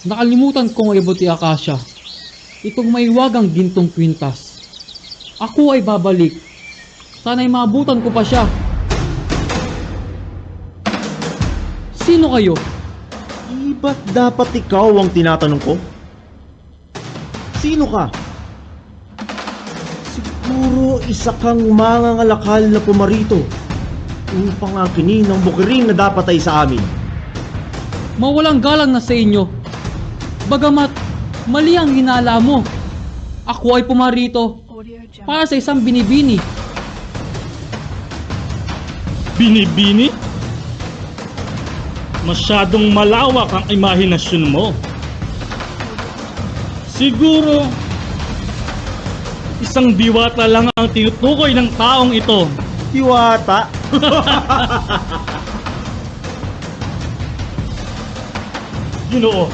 Nakalimutan kong ibuti, Akasya. Itong may wagang gintong kwintas. Ako ay babalik. Sana'y maabutan ko pa siya. Sino kayo? Ba't dapat ikaw ang tinatanong ko? Sino ka? Siguro isa kang mangangalakal na pumarito upang akinin ang bukiring na dapat ay sa amin. Mawalang galang na sa inyo. Bagamat mali ang hinala mo. Ako ay pumarito para sa isang binibini. Binibini? Masyadong malawak ang imahinasyon mo. Siguro, isang diwata lang ang tinutukoy ng taong ito. Diwata? Ginoo,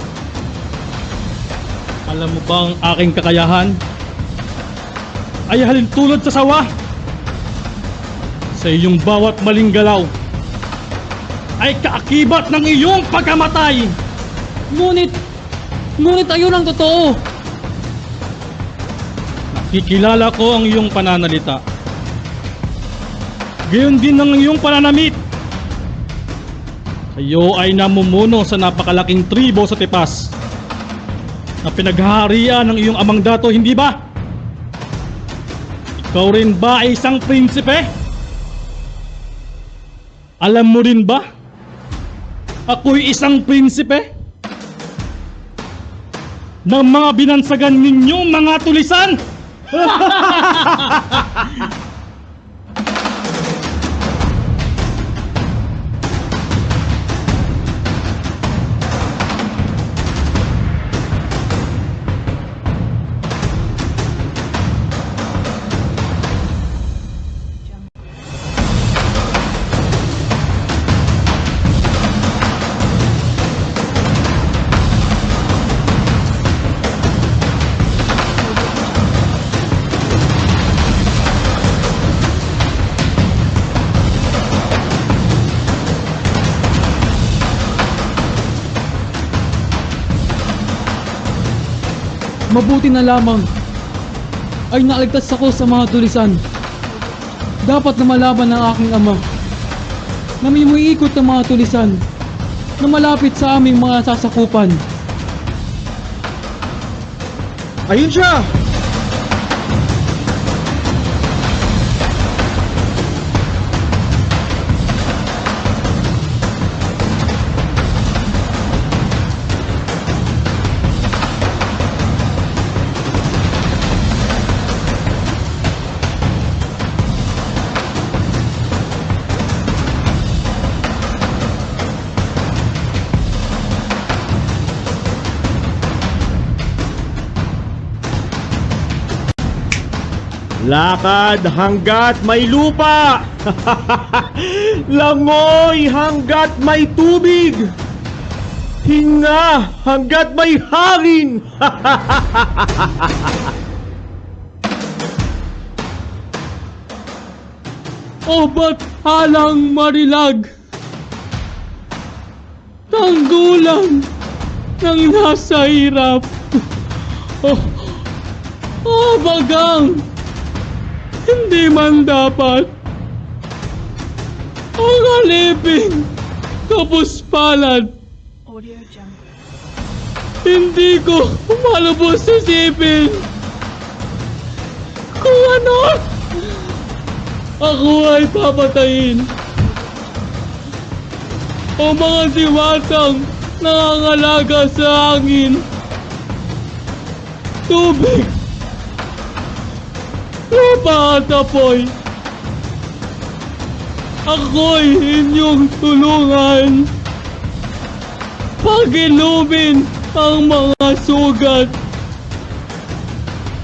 alam mo ba ang aking kakayahan ay halintulad sa sawa? Sa iyong bawat maling galaw ay kaakibat ng iyong pagkamatay. Ngunit ayun ang totoo. Nakikilala ko ang iyong pananalita. Gayon din ang iyong pananamit. Kayo ay namumuno sa napakalaking tribo sa Tipas na pinaghaharian ng iyong amang dato, hindi ba? Ikaw rin ba ay isang prinsipe? Alam mo rin ba? Ako'y isang prinsipe ng mga binansagan ninyong mga tulisan. mabuti na lamang ay naaligtas ako sa mga tulisan. Dapat na malaman ng aking ama na may umiikot ng mga tulisan na malapit sa aming mga sasakupan. Ayun siya! Lakad hanggat may lupa! Langoy hanggat may tubig! Hinga hanggat may hangin! O ba't halang marilag? Tanggulan ng nasa hirap. Bagang hindi man dapat ang alipin kapuspalad. Hindi ko malubos isipin kung ano ako ay papatayin. O mga diwatang nangangalaga sa hangin, tubig, lupa at apoy. Ako'y inyong tulungan. Pagilumin ang mga sugat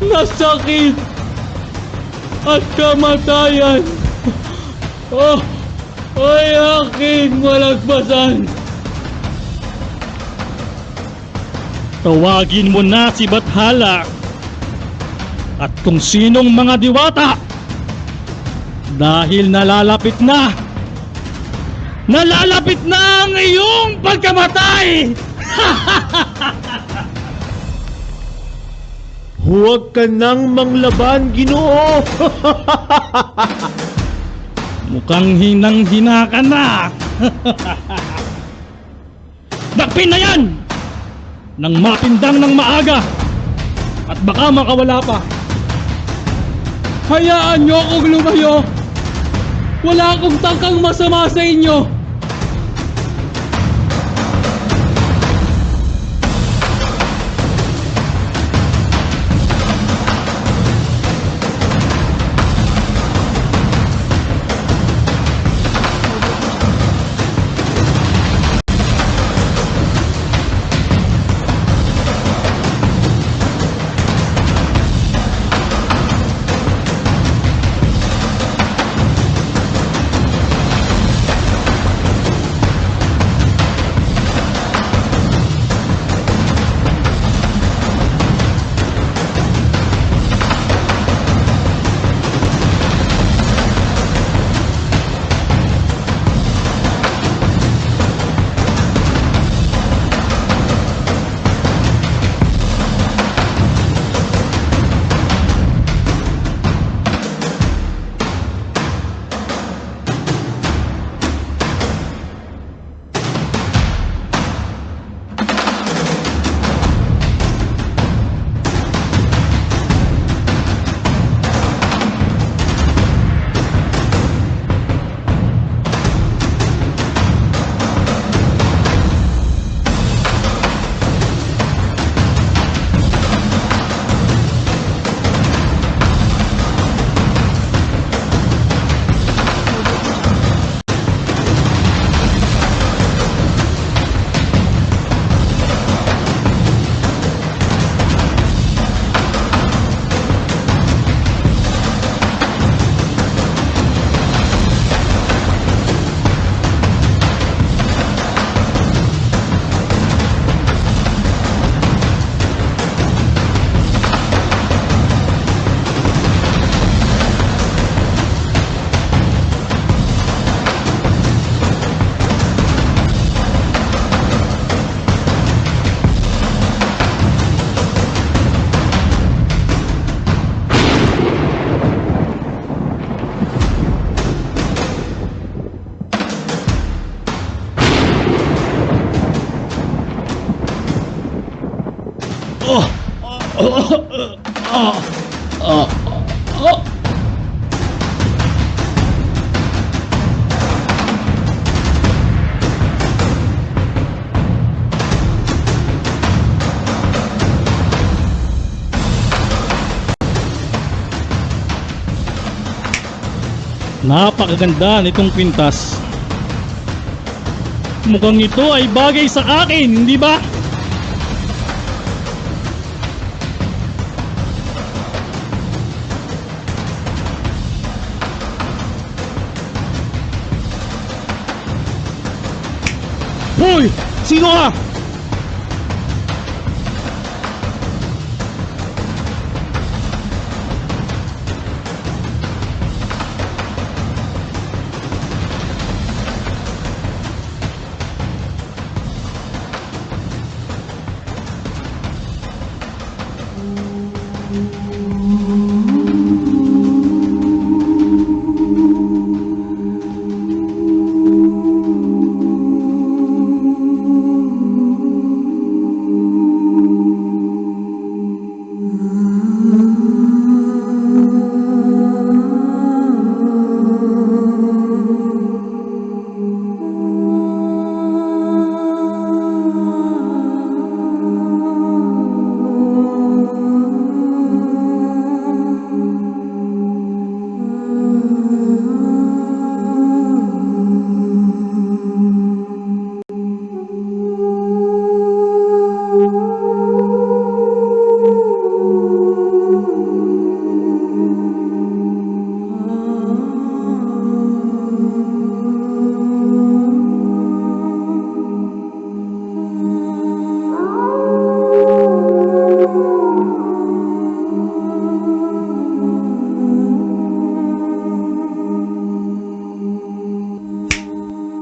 na sakit at kamatayan. Ay aking malagpasan. Tawagin mo na si Bathala at kung sinong mga diwata dahil nalalapit na ang iyong pagkamatay! Huwag ka nang manglaban, Ginoo! Mukhang hinang-hina ka na! Dakpin na yan! Nang mapindang ng maaga at baka makawala pa. Hayaan niyo akong lumayo. Wala akong tangkang masama sa inyo. Napakaganda nitong kwintas. Mukhang ito ay bagay sa akin, hindi ba? Hoy! Sino ka?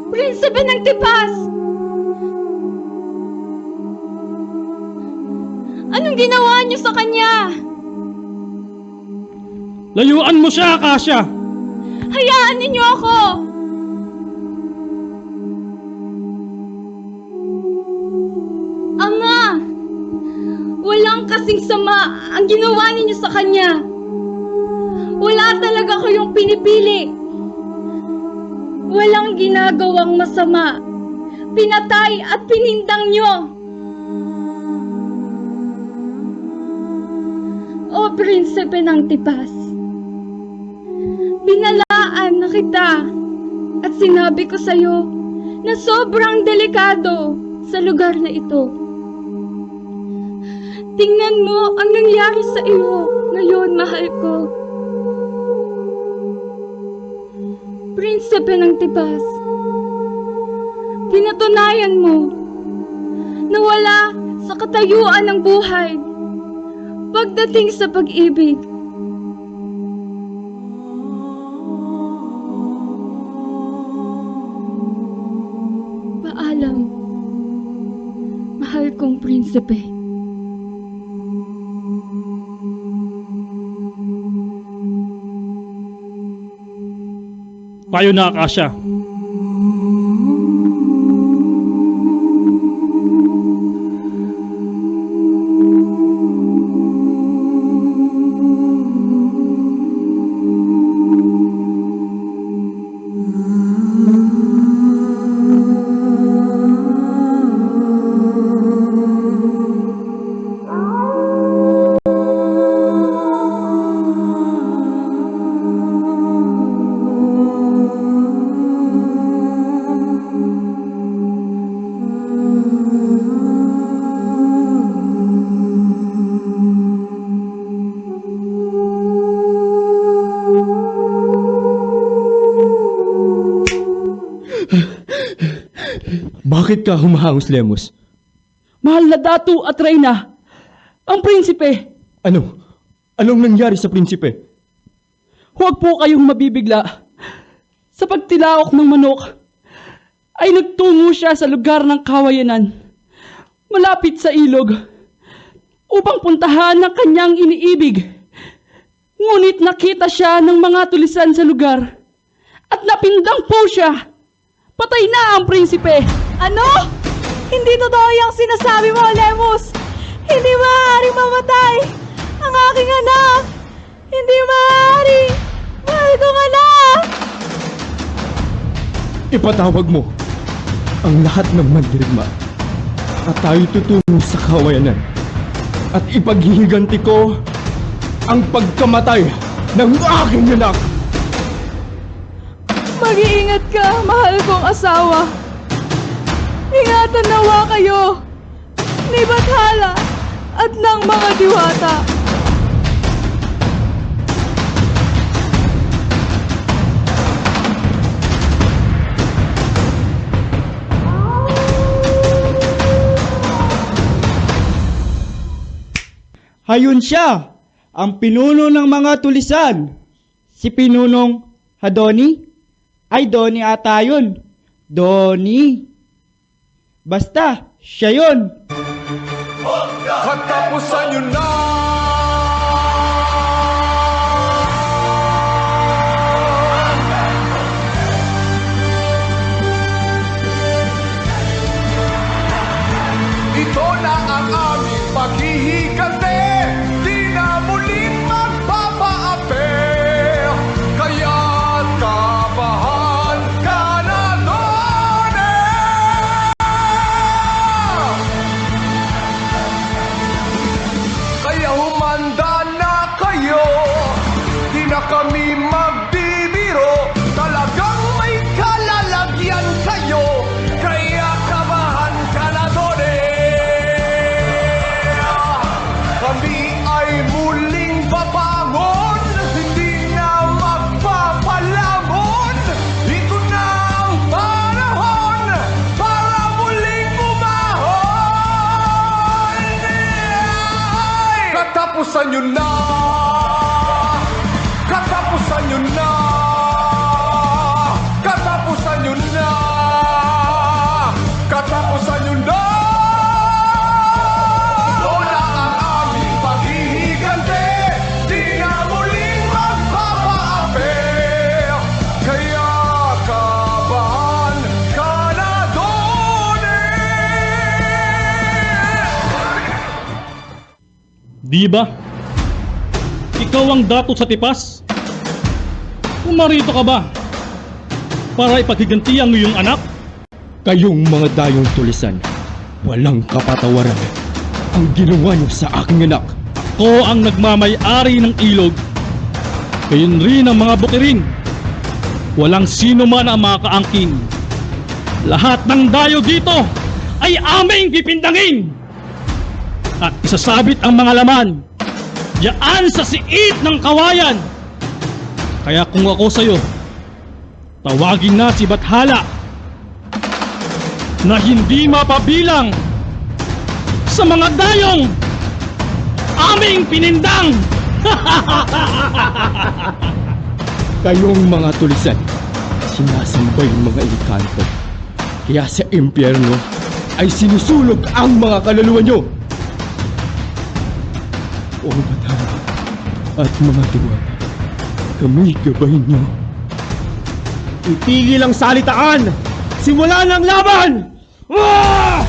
Prinsipe ng Tipas! Anong ginawa niyo sa kanya? Layuan mo siya, Akasha! Hayaan ninyo ako! Ama! Walang kasing sama ang ginawa ninyo sa kanya. Wala talaga kayong pinipili. Walang ginagawang masama. Pinatay at pinindang nyo. O Prinsipe ng Tipas, binalaan na kita at sinabi ko sa'yo na sobrang delikado sa lugar na ito. Tingnan mo ang nangyari sa iyo ngayon, mahal ko. Prinsipe ng Tipas, pinatunayan mo na wala sa katayuan ng buhay pagdating sa pag-ibig. Paalam, mahal kong prinsipe. Tayo na, Akasha. Bakit ka humahangos, Lemos? Mahal na Datu at Reyna, ang prinsipe. Ano? Anong nangyari sa prinsipe? Huwag po kayong mabibigla. Sa pagtilaok ng manok, ay nagtungo siya sa lugar ng kawayanan, malapit sa ilog, upang puntahan ang kanyang iniibig. Ngunit nakita siya ng mga tulisan sa lugar, at napindang po siya. Patay na ang prinsipe. Ano? Hindi totoo yung sinasabi mo, Lemus! Hindi maaaring mamatay ang aking anak! Hindi maaari! Mahal kong anak! Ipatawag mo ang lahat ng mandirigma at tayo tutungo sa kawayanan at ipaghihiganti ko ang pagkamatay ng aking anak. Mag-iingat ka, mahal kong asawa. Ingatan nawa kayo ni Bathala at ng mga diwata. Hayun siya, ang pinuno ng mga tulisan. Si Pinunong Hadoni? Ay, Doni ata yun. Doni. Basta, siya yun. Katapusan nyo na! Ito na ang aming paghihiganti, di na muling magpapaapi. Kaya't kabahan ka na doon Kaya humanda na kayo, di na kami magbibiro. Talagang may kalalagyan kayo, kaya kabahan ka na doon Kami ay muling babangon, hindi na magpapalamon. Ito na ang panahon para muling umahon. Katapusan nyo na! Katapusan nyo na! Katapusan nyo na! Katapusan nyo na! Ito na ang aming paghihiganti, di na muling magpapaapi. Kaya kabahan ka na doon Di ba? Ikaw ang dato sa tipas? Pumarito ka ba para ipaghiganti ang iyong anak? Kayong mga dayong tulisan, walang kapatawaran ang ginawa niyo sa aking anak. Ako ang nagmamay-ari ng ilog. Gayon rin ang mga bukirin. Walang sino man ang makakaangkin. Lahat ng dayo dito ay aming pipindangin. At isasabit ang mga laman diyan sa siit ng kawayan. Kaya kung ako sa'yo, tawagin na si Bathala na hindi mapabilang sa mga dayong aming pinindang. Kayong mga tulisan, sinasamba yung mga engkanto. Kaya sa impyerno ay sinusulog ang mga kaluluwa nyo. O Bathala at mga diwata, kami gabay nyo. Itigil ang salitaan! Simula ng laban! Ah!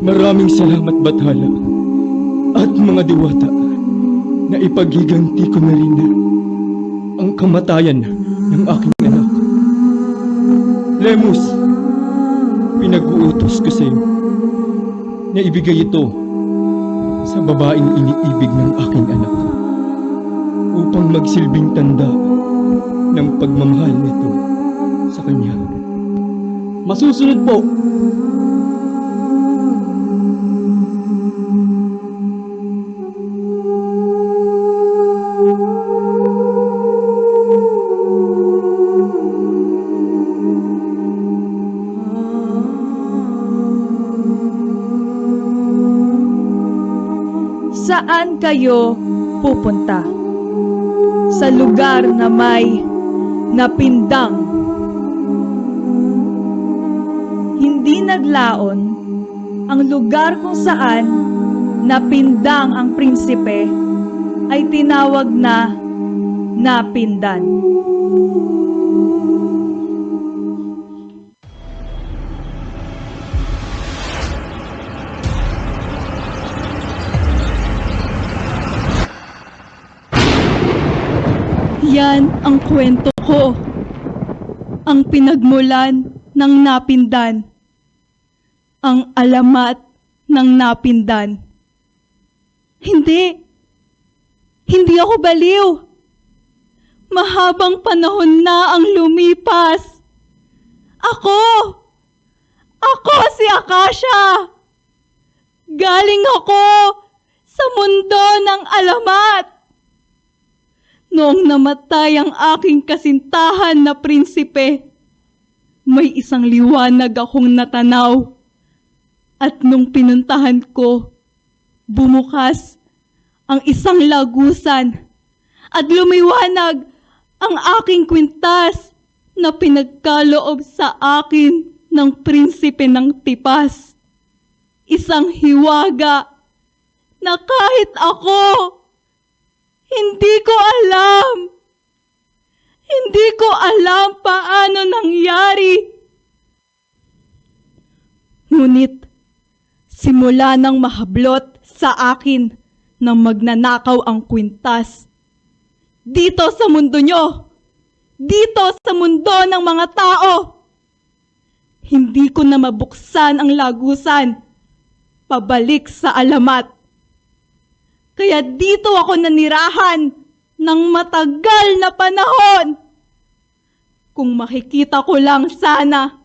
Maraming salamat, Bathala, at mga diwata, na ipaghiganti ko na rin ang kamatayan ng aking anak. Lemus, pinag-uutos ko sa iyo na ibigay ito sa babaeng iniibig ng aking anak upang magsilbing tanda ng pagmamahal nito sa kanya. Masusunod po. Saan kayo pupunta? Sa lugar na may napindang. Hindi naglaon ang lugar kung saan napindang ang prinsipe ay tinawag na napindan. Yan ang kwento ko. Ang pinagmulan ng napindan. Ang alamat ng napindan. Hindi ako baliw. Mahabang panahon na ang lumipas. Ako si Akasha. Galing ako sa mundo ng alamat. Noong namatay ang aking kasintahan na prinsipe, may isang liwanag akong natanaw. At nung pinuntahan ko, bumukas ang isang lagusan at lumiwanag ang aking kwintas na pinagkaloob sa akin ng prinsipe ng tipas. Isang hiwaga na kahit ako, hindi ko alam paano nangyari. Ngunit, simula nang mahablot sa akin ng magnanakaw ang kwintas, dito sa mundo nyo, dito sa mundo ng mga tao, hindi ko na mabuksan ang lagusan pabalik sa alamat. Kaya dito ako nanirahan ng matagal na panahon. Kung makikita ko lang sana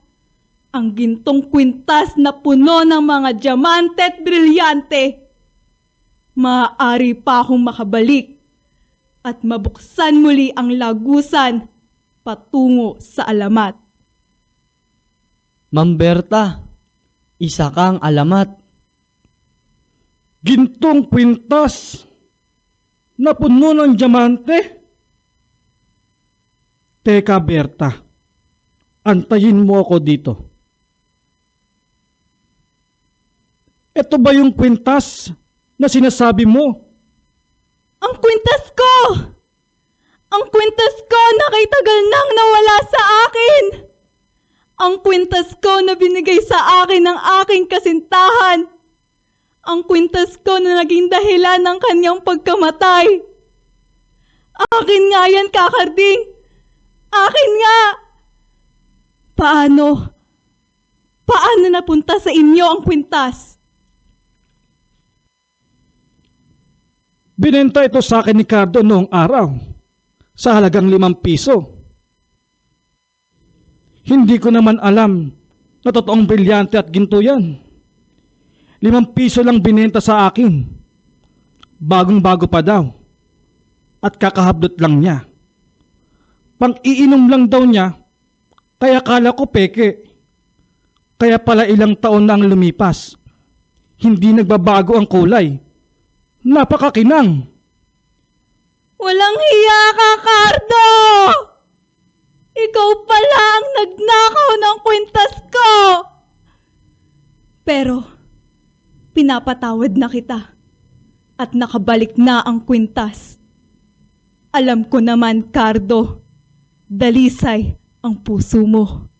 ang gintong kwintas na puno ng mga diamante at brilyante, maaari pa akong makabalik at mabuksan muli ang lagusan patungo sa alamat. Ma'am Berta, isa kang alamat. Gintong kwintas na puno ng diamante? Teka, Berta. Antayin mo ako dito. Ito ba yung kwintas na sinasabi mo? Ang kwintas ko! Ang kwintas ko na kay tagal nang nawala sa akin! Ang kwintas ko na binigay sa akin ng aking kasintahan! Ang kwintas ko na naging dahilan ng kanyang pagkamatay! Akin nga yan, Kakarding! Akin nga! Paano napunta sa inyo ang kwintas? Binenta ito sa akin ni Cardo noong araw sa halagang 5 piso. Hindi ko naman alam na totoong brilyante at ginto yan. 5 piso lang binenta sa akin. Bagong-bago pa daw. At kakahablot lang niya. Pang-iinom lang daw niya, kaya kala ko peke. Kaya pala ilang taon na ang lumipas. Hindi nagbabago ang kulay. Napakakinang. Walang hiya ka, Cardo! Ikaw pala ang nagnakaw ng kwintas ko! Pero, pinapatawad na kita at nakabalik na ang kwintas. Alam ko naman, Cardo, dalisay ang puso mo.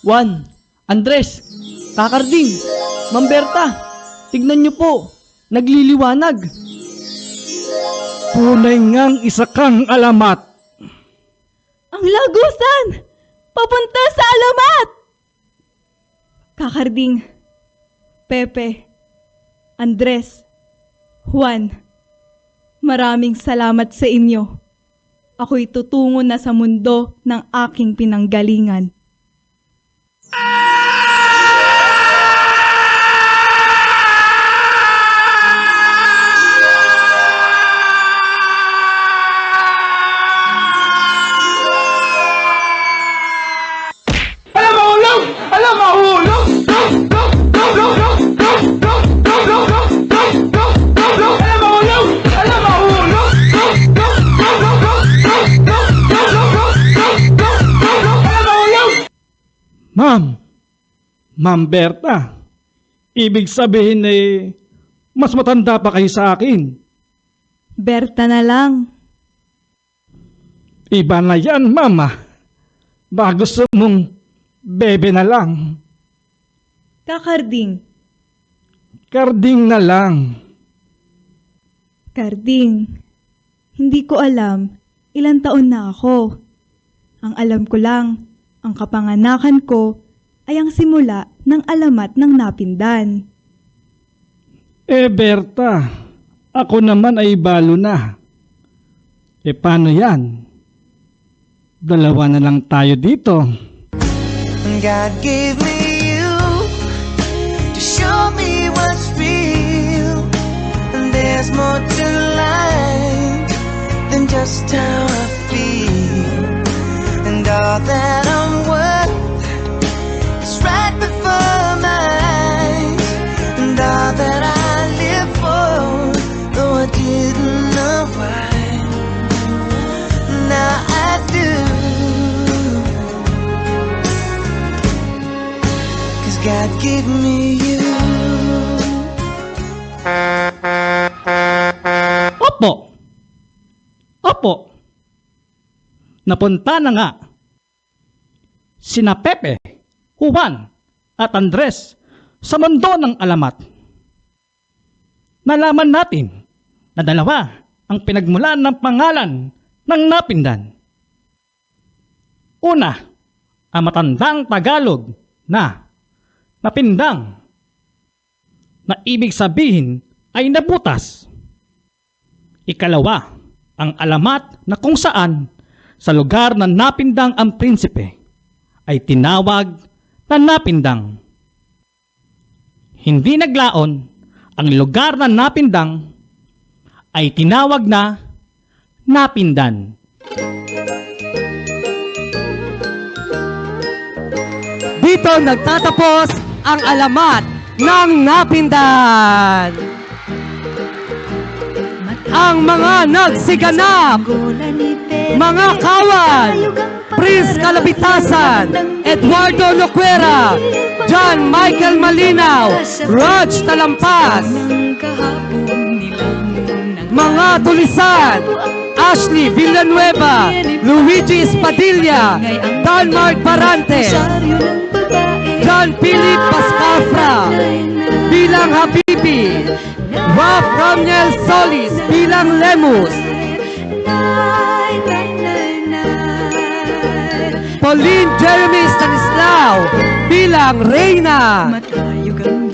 Juan, Andres, Kakarding, Ma'am Berta, tignan niyo po, nagliliwanag. Tunay ngang isa kang alamat. Ang lagusan! Papunta sa alamat! Kakarding, Pepe, Andres, Juan, maraming salamat sa inyo. Ako'y tutungo na sa mundo ng aking pinanggalingan. Ma'am Berta, ibig sabihin mas matanda pa kayo sa akin. Berta na lang. Iba na yan, Mama. Baka gusto mong bebe na lang. Kakarding, Karding na lang. Karding, hindi ko alam ilang taon na ako. Ang alam ko lang, ang kapanganakan ko ay ang simula ng alamat ng Napindan. Berta, ako naman ay balo na. Paano yan? Dalawa na lang tayo dito. God gave me you to show me what's real. And there's more to life than just how I feel. And all that I'm worth is right before my eyes. And all that I live for, though I didn't know why, now I do. God gave me you. Opo. Napunta na nga sina Pepe, Juan at Andres sa mundo ng alamat. Nalaman natin na dalawa ang pinagmulan ng pangalan ng Napindan. Una, ang matandang Tagalog na Napindang, na ibig sabihin ay nabutas. Ikalawa, ang alamat na kung saan sa lugar na napindang ang prinsipe ay tinawag na Napindang. Hindi naglaon, ang lugar na napindang ay tinawag na Napindan. Dito nagtatapos ang alamat ng Napindan. Ang mga nagsiganap, mga kawan, Prince Kalabitasan, Eduardo Loquera, John Michael Malinaw, Raj Talampas, mga tulisan, Ashley Villanueva, Luigi Espadilla, Danmar Barante, John Philip Pascafra bilang Habibi, Ralph Ramniel Solis bilang Lemus, Pauline Jeremy Stanislao bilang Reyna,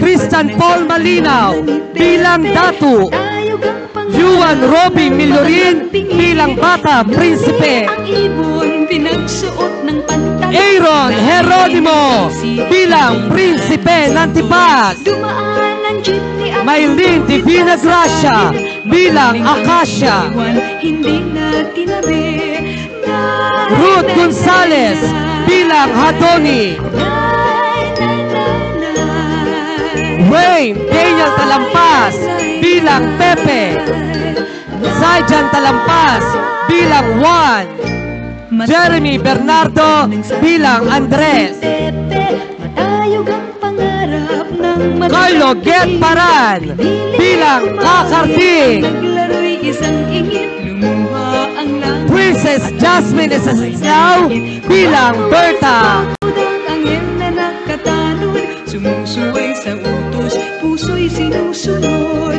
Christian Paul Malinaw bilang Datu, Juan Roby Milorin bilang Bata Prinsipe, Aaron Heronimo bilang Prinsipe ng Tipag, Maylene Divina Gracia bilang Acacia, Ruth Gonzalez bilang Hadoni, Wayne Daniel Talampas bilang Pepe, Zaijan Talampas bilang Juan, Jeremy Bernardo bilang Andres, Carlo Get Paran bilang Kakarding, Princess Jasmine Esasao bilang Berta, Sumusuway sa utos, puso'y sinusunod.